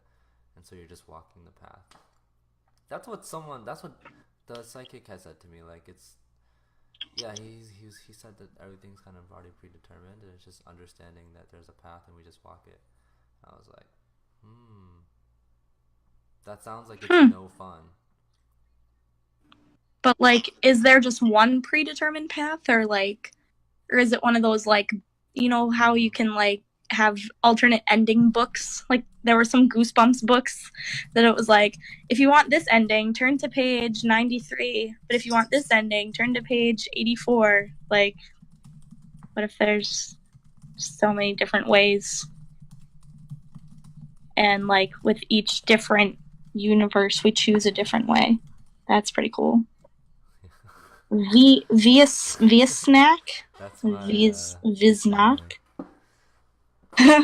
and so you're just walking the path. That's what the psychic has said to me. Like it's yeah, he said that everything's kind of already predetermined, and it's just understanding that there's a path and we just walk it. I was like, hmm, that sounds like it's Hmm. no fun. But like, is there just one predetermined path, or is it one of those like, you know how you can like have alternate ending books? Like there were some Goosebumps books that it was like, if you want this ending, turn to page 93. But if you want this ending, turn to page 84. Like, what if there's so many different ways? And like with each different universe, we choose a different way. That's pretty cool. Snack. That's my Visnack. disclaimer. How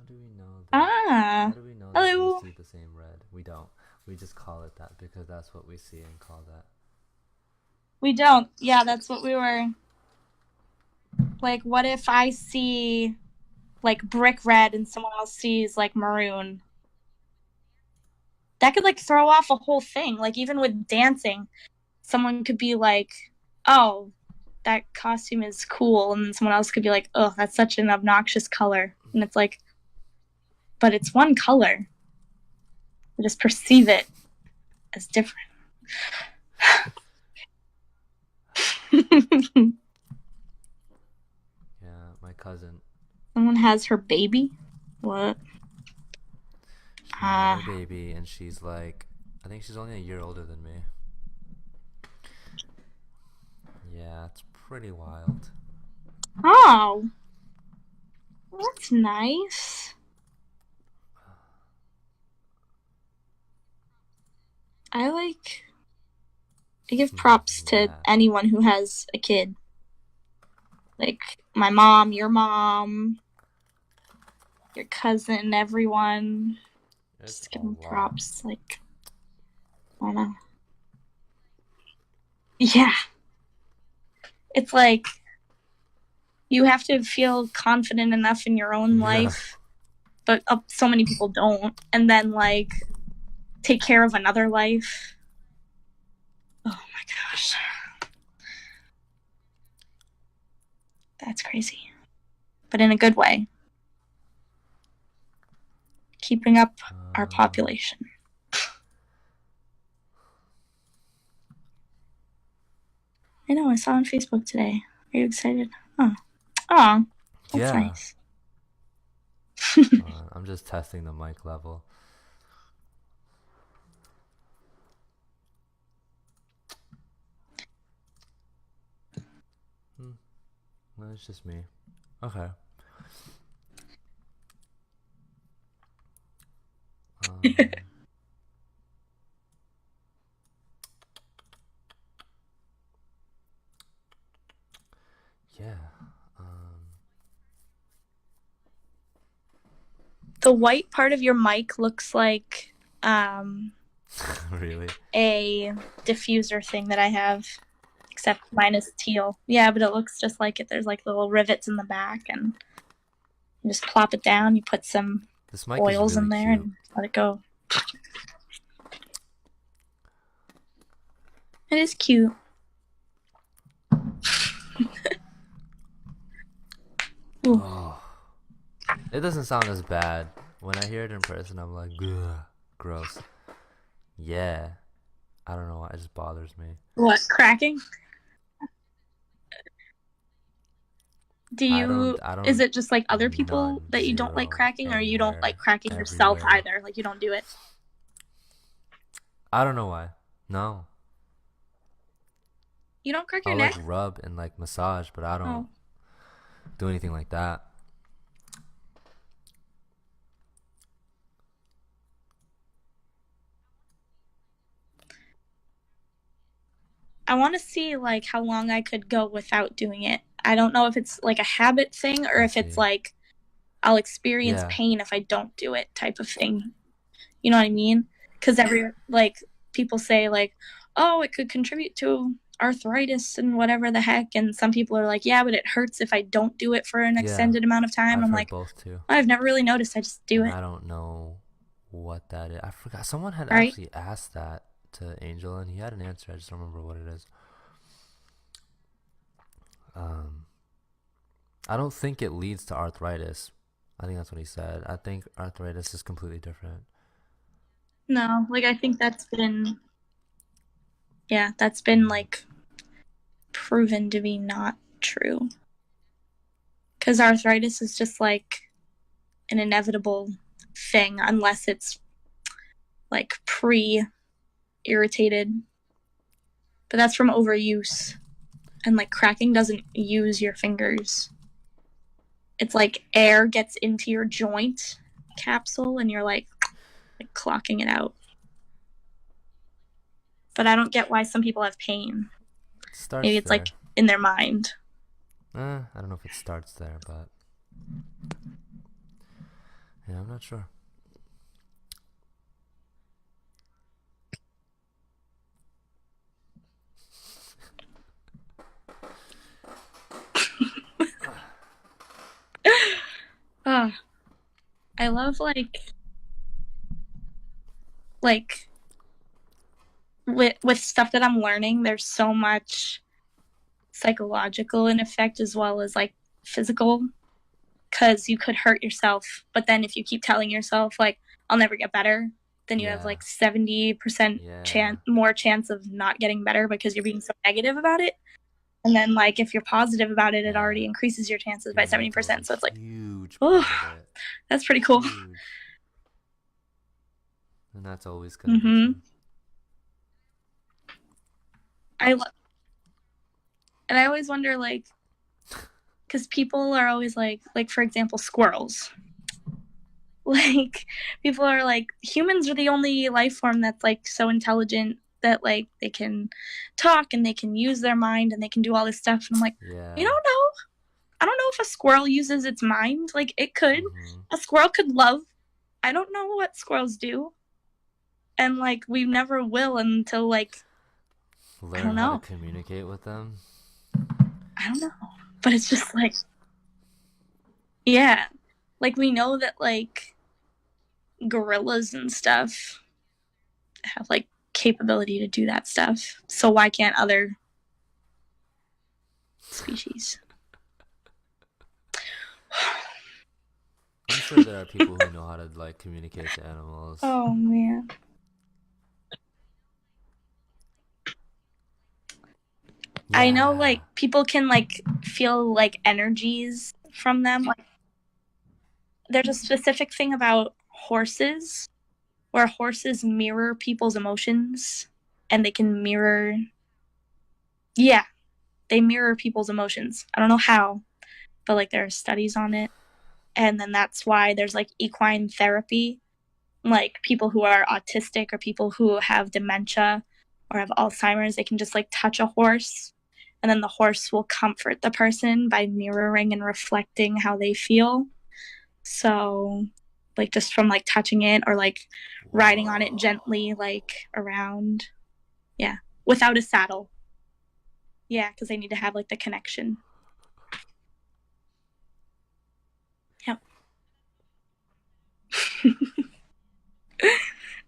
do we know that? Ah, How do we know that we hello. see the same red? We don't. We just call it that because that's what we see and call that. We don't. Yeah, that's what we were. Like, what if I see like brick red and someone else sees like maroon? That could like throw off a whole thing. Like, even with dancing, someone could be like, oh, that costume is cool. And then someone else could be like, oh, that's such an obnoxious color. And it's like, but it's one color. We just perceive it as different. Yeah, my cousin. Someone has her baby? What? She had her baby, and she's like, I think she's only a year older than me. Yeah, it's pretty wild. Oh, that's nice. I give props to Yeah. anyone who has a kid. Like my mom, your cousin, everyone. It's Just give a them lot. props. Like, I don't know. Yeah. It's like you have to feel confident enough in your own Yeah. life, but so many people don't. And then, like, take care of another life. Oh my gosh. That's crazy. But in a good way. Keeping up our population. I know, I saw on Facebook today. Are you excited? Oh, that's Yeah. nice. I'm just testing the mic level. No, it's just me. Okay. Yeah. The white part of your mic looks like Really? a diffuser thing that I have, except mine is teal. Yeah, but it looks just like it. There's like little rivets in the back, and you just plop it down. You put some This mic oils is really in there cute. and let it go. It is cute. Oh. It doesn't sound as bad. When I hear it in person, I'm like, ugh, gross. Yeah. I don't know why. It just bothers me. What, cracking? Do you? I Is don't. it just like other people None. that you don't like Zero. cracking, or you don't like Anywhere. cracking yourself Everywhere. either? Like you don't do it? I don't know why. No. You don't crack your I'll like neck? rub and like massage, but I don't Oh, do anything like that. I want to see like how long I could go without doing it. I don't know if it's like a habit thing or I if it's see. like I'll experience Yeah. pain if I don't do it type of thing. You know what I mean? Because every like people say like, oh, it could contribute to arthritis and whatever the heck, and some people are like, yeah, but it hurts if I don't do it for an Yeah, extended amount of time. I've I'm heard like, both too. I've never really noticed. I just do And it, I don't know what that is. I forgot. Someone had right? actually asked that to Angel, and he had an answer. I just don't remember what it is. Um, I don't think it leads to arthritis. I think that's what he said. I think arthritis is completely different. No, like I think that's been, yeah, that's been Mm. like proven to be not true. Because arthritis is just like an inevitable thing unless it's like pre irritated. But that's from overuse. And like cracking doesn't use your fingers. It's like air gets into your joint capsule and you're like clocking it out. But I don't get why some people have pain. It starts Maybe it's there. like in their mind. I don't know if it starts there, but yeah, I'm not sure. Ah, I love like with stuff that I'm learning, there's so much psychological in effect as well as like physical, because you could hurt yourself, but then if you keep telling yourself like I'll never get better, then you have Yeah, like 70% yeah. chance of not getting better because you're being so negative about it. And then like if you're positive about it, it Yeah. already increases your chances Your by mental is a 70%. So it's like, huge oh, part of it. that's pretty cool. Huge. And that's always going to be Mm-hmm. true. I and I always wonder like, because people are always like for example squirrels. Like people are like humans are the only life form that's like so intelligent that like they can talk and they can use their mind and they can do all this stuff. And I'm like, I Yeah. don't know. I don't know if a squirrel uses its mind. Like it could. Mm-hmm. A squirrel could love. I don't know what squirrels do. And like we never will until like I Learn don't how to know. communicate with them. I don't know. But it's just like yeah. Like we know that like gorillas and stuff have like capability to do that stuff. So why can't other species? I'm sure there are people who know how to like communicate to animals. Oh man. I know Yeah. like people can like feel like energies from them. Like there's a specific thing about horses where horses mirror people's emotions and they can mirror yeah, they mirror people's emotions. I don't know how, but like there are studies on it. And then that's why there's like equine therapy, like people who are autistic or people who have dementia or have Alzheimer's, they can just like touch a horse and then the horse will comfort the person by mirroring and reflecting how they feel. So, like just from like touching it or like riding on it Whoa. gently, like around. Yeah. Without a saddle. Yeah. Cause they need to have like the connection. Yep.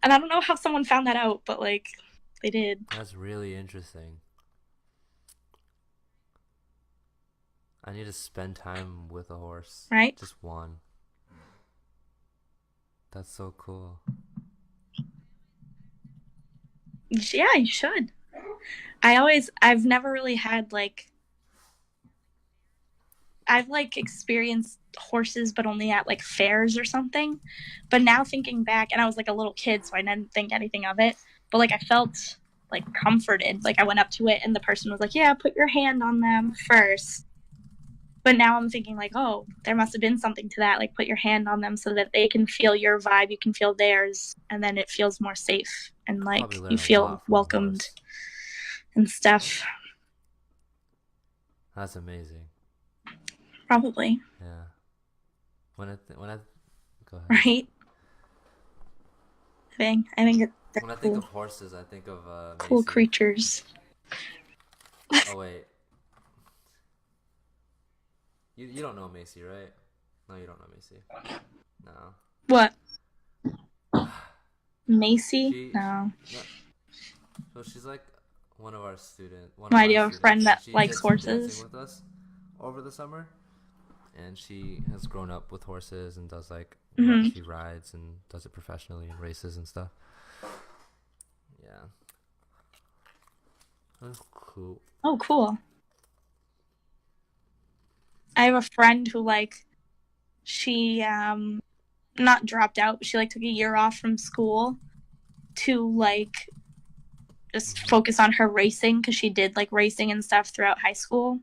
And I don't know how someone found that out, but like they did. That's really interesting. I need to spend time with a horse. Right? Just one. That's so cool. Yeah, you should. I've never really had like, I've like experienced horses, but only at like fairs or something. But now thinking back, and I was like a little kid, so I didn't think anything of it. But like I felt like comforted. Like I went up to it, and the person was like, "Yeah, put your hand on them first." But now I'm thinking like, oh, there must have been something to that. Like put your hand on them so that they can feel your vibe, you can feel theirs, and then it feels more safe and I'll probably like you learn a feel lot from a welcomed horse. and stuff. That's amazing. Probably, Yeah. When I go ahead. right? thing. I think they're When I think cool, of horses, I think of cool Macy. creatures. Oh wait, you don't know Macy, right? No, you don't know Macy. No. What? Macy? She No. no. So she's like one of Why do my you have a friend students, and that she likes did some dancing horses? with us over the summer. And she has grown up with horses and does like Hmm. she rides and does it professionally in races and stuff. Yeah, that's cool. Oh, cool. I have a friend who like she not dropped out, but she like took a year off from school to like just Mm-hmm. focus on her racing because she did like racing and stuff throughout high school,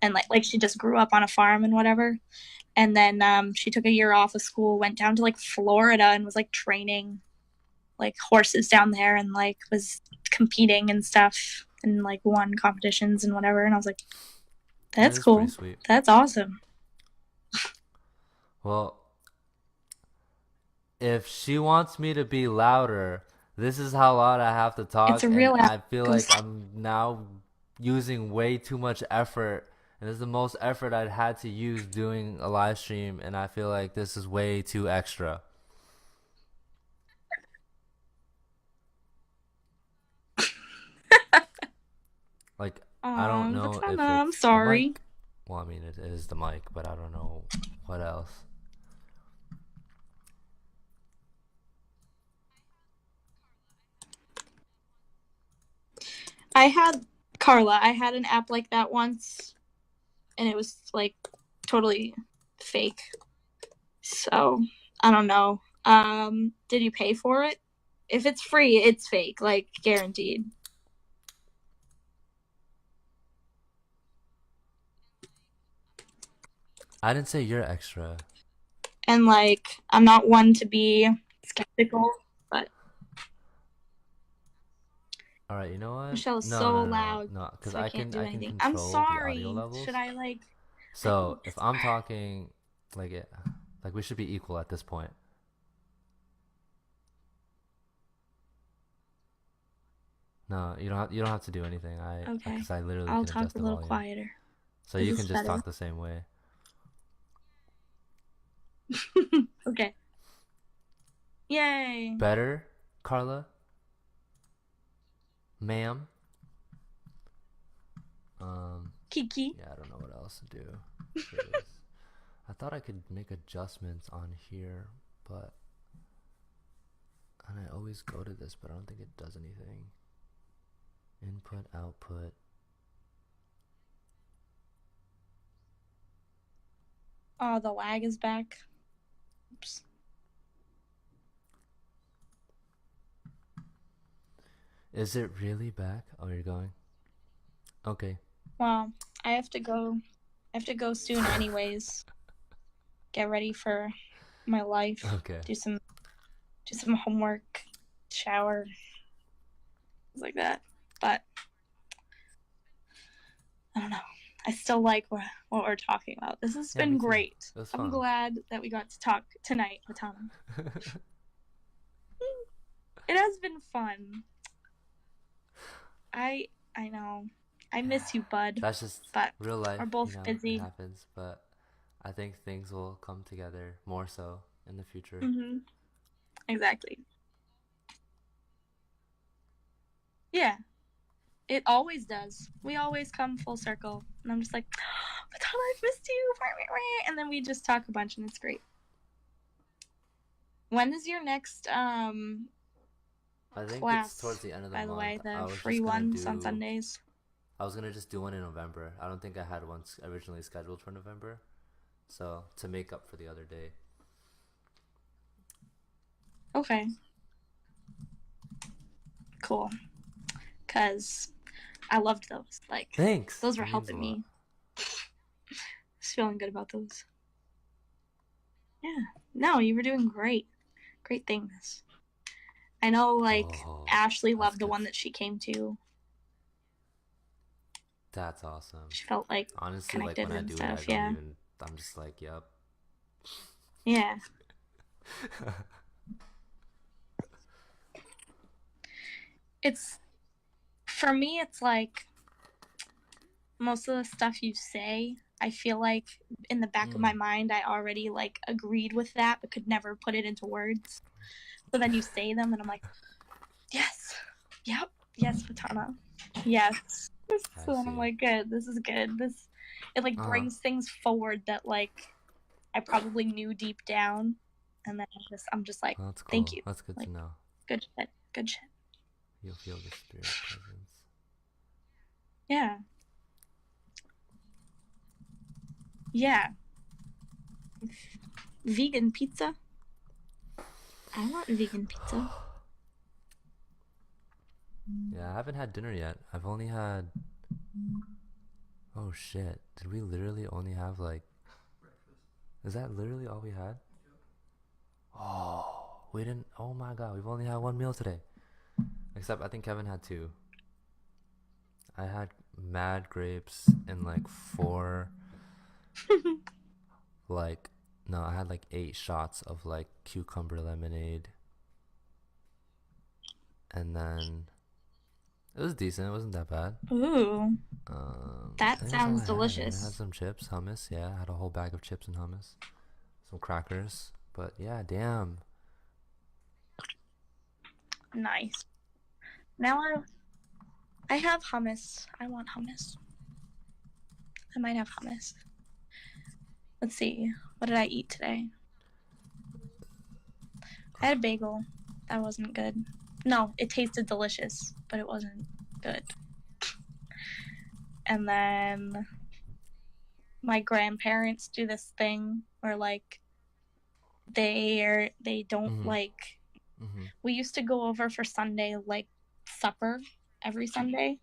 and like she just grew up on a farm and whatever. And then she took a year off of school, went down to like Florida and was like training like horses down there and like was competing and stuff and like won competitions and whatever. And I was like, That that's is pretty cool. sweet. That's awesome. Well, if she wants me to be louder, this is how loud I have to It's talk, a and real I feel goes. like I'm now using way too much effort. And this is the most effort I'd had to use doing a live stream, and I feel like this is way too extra. Like, I don't That's know not. if I'm it's the sorry. mic. Well, I mean, it is the mic, but I don't know what else. I had Carla. I had an app like that once, and it was like totally fake. So I don't know. Did you pay for it? If it's free, it's fake, like guaranteed. I didn't say you're extra. And like, I'm not one to be skeptical, but All right, you know what? Michelle is No, so no, no, no, loud, no, because so I can't do I can anything. I'm control the audio sorry. levels. Should I like? So if I'm talking, like it, like we should be equal at this point. No, you don't have to do anything. Okay, Because I literally I'll can talk adjust a the little volume. quieter. So Is you this can just better? talk the same way. Okay. Yay. Better, Carla? Ma'am? Kiki. Yeah, I don't know what else to do for this. I thought I could make adjustments on here, but and I always go to this, but I don't think it does anything. Input, output. Oh, the lag is back. Oops. Is it really back? Oh, you're going? Okay. Well, I have to go. I have to go soon, anyways. Get ready for my life. Okay. Do some homework, shower, things like that. But I don't know. I still like what we're talking about. This has been great. I'm glad that we got to talk tonight, Latam. It has been fun. I know. I miss you, bud. That's just but real life. We're both busy. It happens, but I think things will come together more so in the future. Mm-hmm. Exactly. Yeah. It always does. We always come full circle. And I'm just like, but I've missed you. And then we just talk a bunch and it's great. When is your next I think class, it's towards the end of the by month. The way, the free ones on Sundays. I was gonna just do one in November. I don't think I had one originally scheduled for November. So to make up for the other day. Okay. Cool. Cause I loved those. Like, thanks. Those were helping me. Just feeling good about those. Yeah. No, you were doing great. Great things. I know, like, Ashley loved the one that she came to. That's awesome. She felt like honestly, like when I do stuff, it, I don't even. I'm just like, yep. Yeah. It's for me. It's like most of the stuff you say. I feel like in the back of my Mm, mind, I already like agreed with that, but could never put it into words. So then you say them, and I'm like, yes, yep, yes, Patana, yes. I So then I'm see. like, good. This is good. This it like Uh huh. brings things forward that like I probably knew deep down, and then I'm just like, Well, that's thank cool. you, That's good like to know. good shit, good shit. You'll feel the spirit presence. Yeah, yeah. Vegan pizza. I want vegan pizza. Yeah, I haven't had dinner yet. I've only had. Oh shit! Did we literally only have like? Breakfast. Is that literally all we had? Yep. Oh, we didn't. Oh my god, we've only had one meal today. Except I think Kevin had two. I had mad grapes and like four, like, no, I had like 8 shots of like cucumber lemonade. And then it was decent. It wasn't that bad. Ooh, I that think that's all sounds I had. And I had delicious. some chips, hummus. Yeah, I had a whole bag of chips and hummus, some crackers. But yeah, damn. Nice. Now I have hummus. I want hummus. I might have hummus. Let's see. What did I eat today? I had a bagel. That wasn't good. No, it tasted delicious, but it wasn't good. And then my grandparents do this thing where like they don't Mm-hmm. like Mm-hmm. we used to go over for Sunday like supper every Sunday,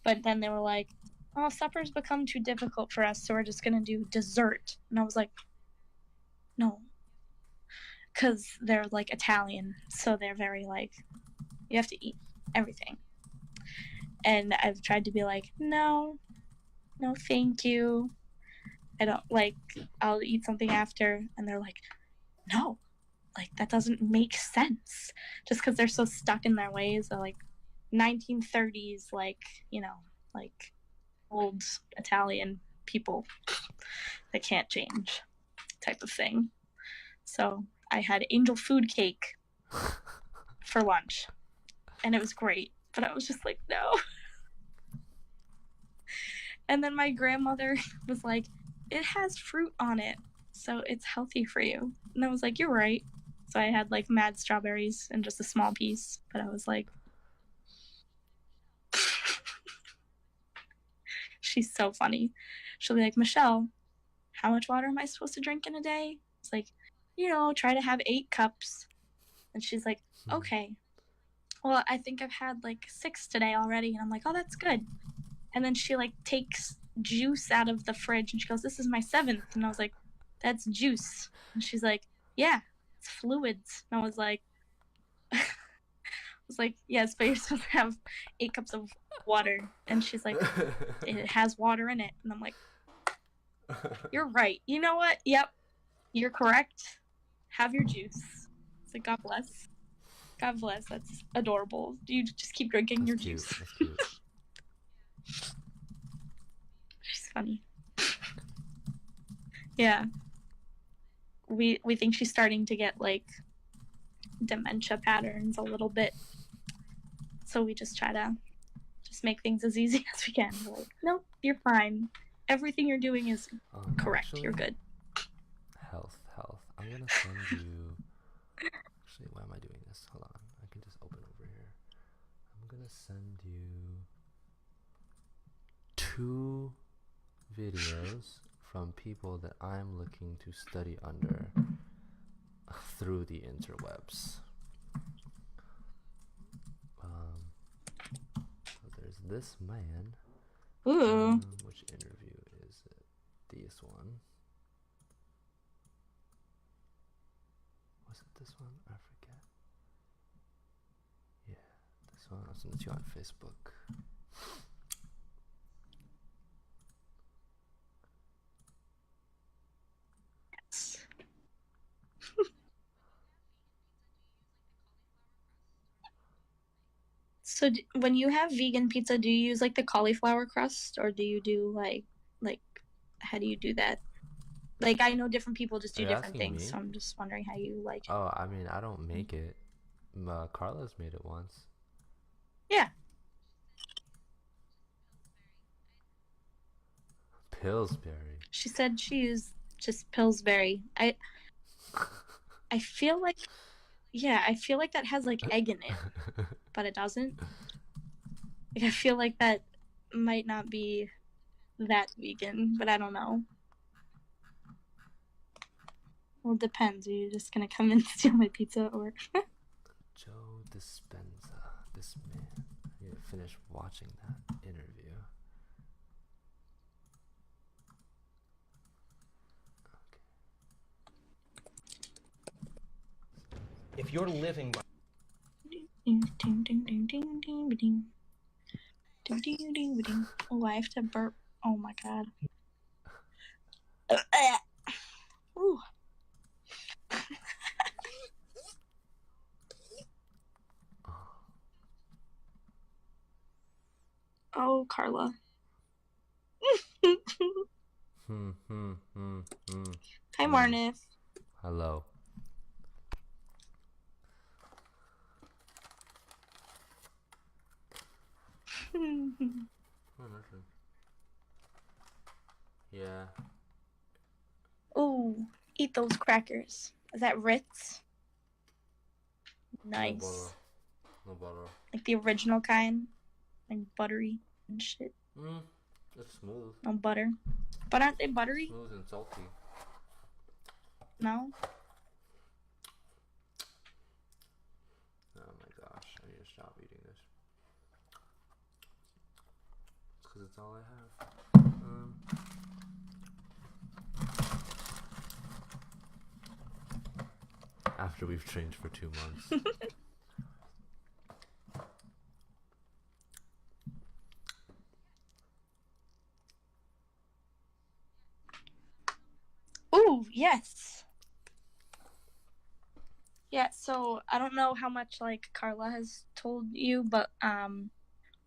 but then they were like, "Oh, supper's become too difficult for us, so we're just gonna do dessert." And I was like, "No," because they're like Italian, so they're very like you have to eat everything. And I've tried to be like, "No, no, thank you. I don't like. I'll eat something after," and they're like, "No, like that doesn't make sense." Just because they're so stuck in their ways, they're like 1930s, like you know, like old Italian people that can't change type of thing. So I had angel food cake for lunch, and it was great. But I was just like, no. And then my grandmother was like, it has fruit on it, so it's healthy for you. And I was like, you're right. So I had like mad strawberries and just a small piece, but I was like, she's so funny. She'll be like, Michelle, how much water am I supposed to drink in a day? It's like, try to have 8 cups. And she's like, okay. Well, I think I've had like 6 today already. And I'm like, oh, that's good. And then she like takes juice out of the fridge and she goes, this is my 7th. And I was like, that's juice. And she's like, yeah, it's fluids. And I was like, yes, but you're supposed to have 8 cups of water. And she's like, it has water in it. And I'm like, you're right. You know what? Yep, you're correct. Have your juice. It's like, God bless. God bless. That's adorable. You just keep drinking That's your cute. juice. That's cute. She's funny. Yeah. We think she's starting to get like dementia patterns a little bit. So we just try to just make things as easy as we can. We're like, nope, you're fine. Everything you're doing is correct. Actually, You're good. health, health. I'm gonna send you. Actually, why am I doing this? Hold on. I can just open over here. I'm gonna send you 2 videos from people that I'm looking to study under through the interwebs. So there's this man. Ooh. Which interview is it? This one. Was it this one? I forget. Yeah, this one. I'll send it to you on Facebook. So when you have vegan pizza, do you use like the cauliflower crust, or do you do like how do you do that? Like I know different people just Are do you different asking things, me? so I'm just wondering how you like it. Oh, I mean, I don't make it. Carla's made it once. Yeah, Pillsbury. she said she used just Pillsbury. I feel like yeah, I feel like that has like egg in it, but it doesn't. Like I feel like that might not be that vegan, but I don't know. Well, it depends. Are you just gonna come and steal my pizza, or Joe Dispenza. This man. I need to finish watching that interview. If you're living by oh, I have to burp. Oh my god. Ooh. Oh, Carla. Hi, Marnif. Hello. Yeah. Ooh, eat those crackers. Is that Ritz? Nice. No butter. No butter. Like the original kind, like buttery and shit. It's smooth. No butter. But aren't they buttery? Smooth and salty. No? Oh my gosh, I need to stop eating this. It's because it's all I have. After we've trained for 2 months. Ooh, yes. Yeah, so I don't know how much like Carla has told you, but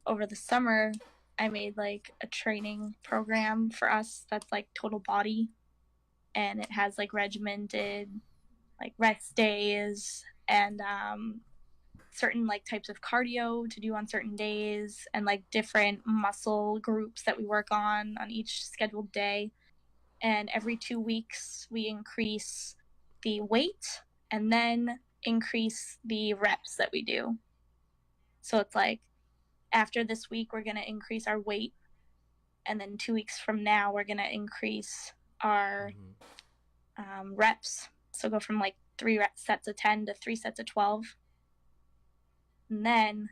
over the summer I made like a training program for us that's like total body, and it has like regimented like rest days and certain like types of cardio to do on certain days, and like different muscle groups that we work on each scheduled day. And every 2 weeks we increase the weight and then increase the reps that we do. So it's like after this week we're going to increase our weight, and then 2 weeks from now we're going to increase our reps. So go from like 3 sets of 10 to 3 sets of 12, and then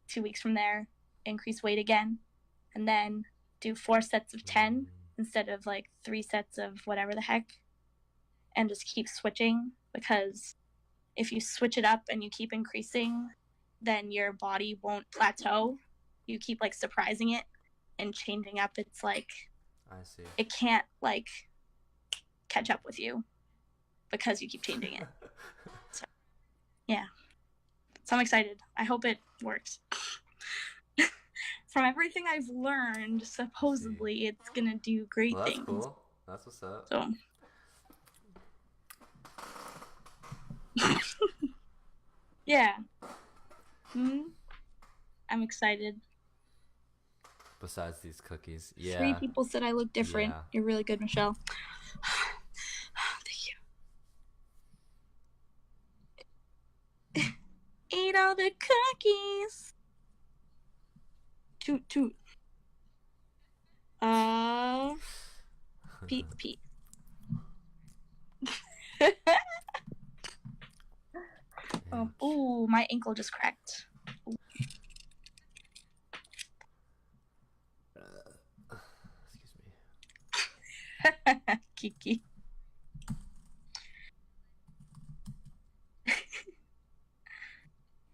2 weeks from there increase weight again, and then do 4 sets of 10 instead of like 3 sets of whatever the heck, and just keep switching, because if you switch it up and you keep increasing, then your body won't plateau. You keep like surprising it and changing up. It's like I see. it can't like catch up with you because you keep changing it. So yeah, so I'm excited. I hope it works. From everything I've learned, supposedly it's gonna do great Well, that's things. cool. That's what's up. So yeah. I'm excited. Besides these cookies. Yeah. 3 people said I look different. Yeah. You're really good, Michelle. Thank you. Eat all the cookies. Toot toot. Pete Pete. Oh, my ankle just cracked. Excuse me. Kiki.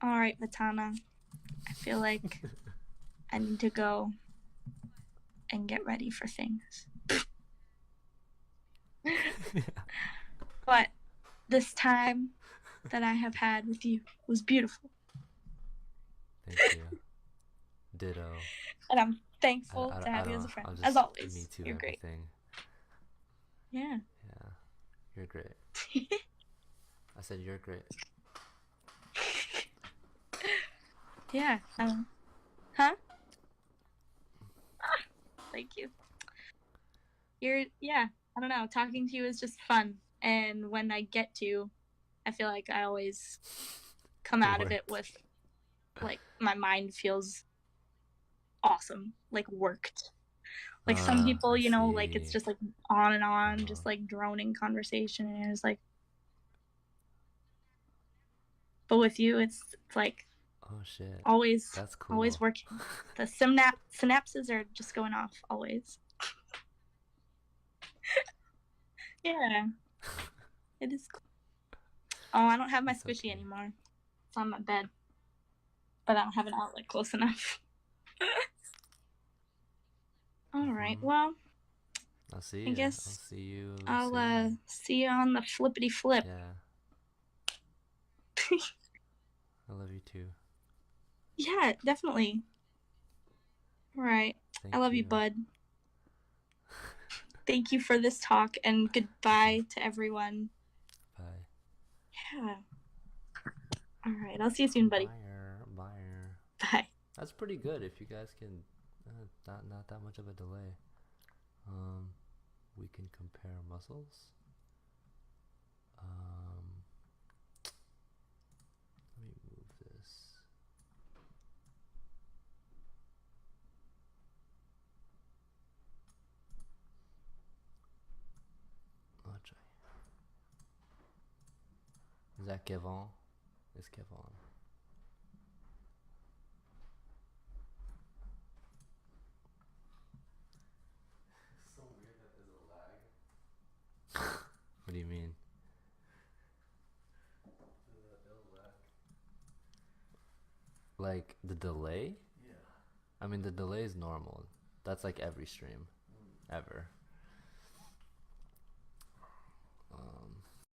All right, Vitana. I feel like I need to go and get ready for things. But this time that I have had with you was beautiful. Thank you. Ditto. And I'm thankful to I have you as don't. a friend. I'll As just me always, too you're great. everything. Yeah. Yeah, you're great. I said you're great. Yeah. Huh? Thank you. Yeah, I don't know. Talking to you is just fun. And when I get to, I feel like I always come out of it What? with, like, my mind feels awesome, like worked. Like some people, I like it's see. just like on and on, Uh-huh. just like droning conversation. And it's like, but with you, it's like Oh shit. always, That's always cool. working. The synapses are just going off always. Yeah, it is cool. Oh, I don't have my It's squishy okay. anymore. It's on my bed, but I don't have an outlet close enough. All right. Mhm. Well, I'll see I you. I'll guess see you I'll soon. see you on the flippity flip. Yeah. I love you too. Yeah, definitely. All right. I Thank love you, you. bud. Thank you for this talk and goodbye to everyone. Bye. Yeah. All right. I'll see you soon, buddy. Bye. Bye. Bye. That's pretty good if you guys can. Not that much of a delay. Um, we can compare muscles. Let me move this. I'll try. Is that Kevon? It's Kevon. It's so weird that there's a lag. What do you mean? Like the delay? Yeah. I mean, the delay is normal. That's like every stream, ever.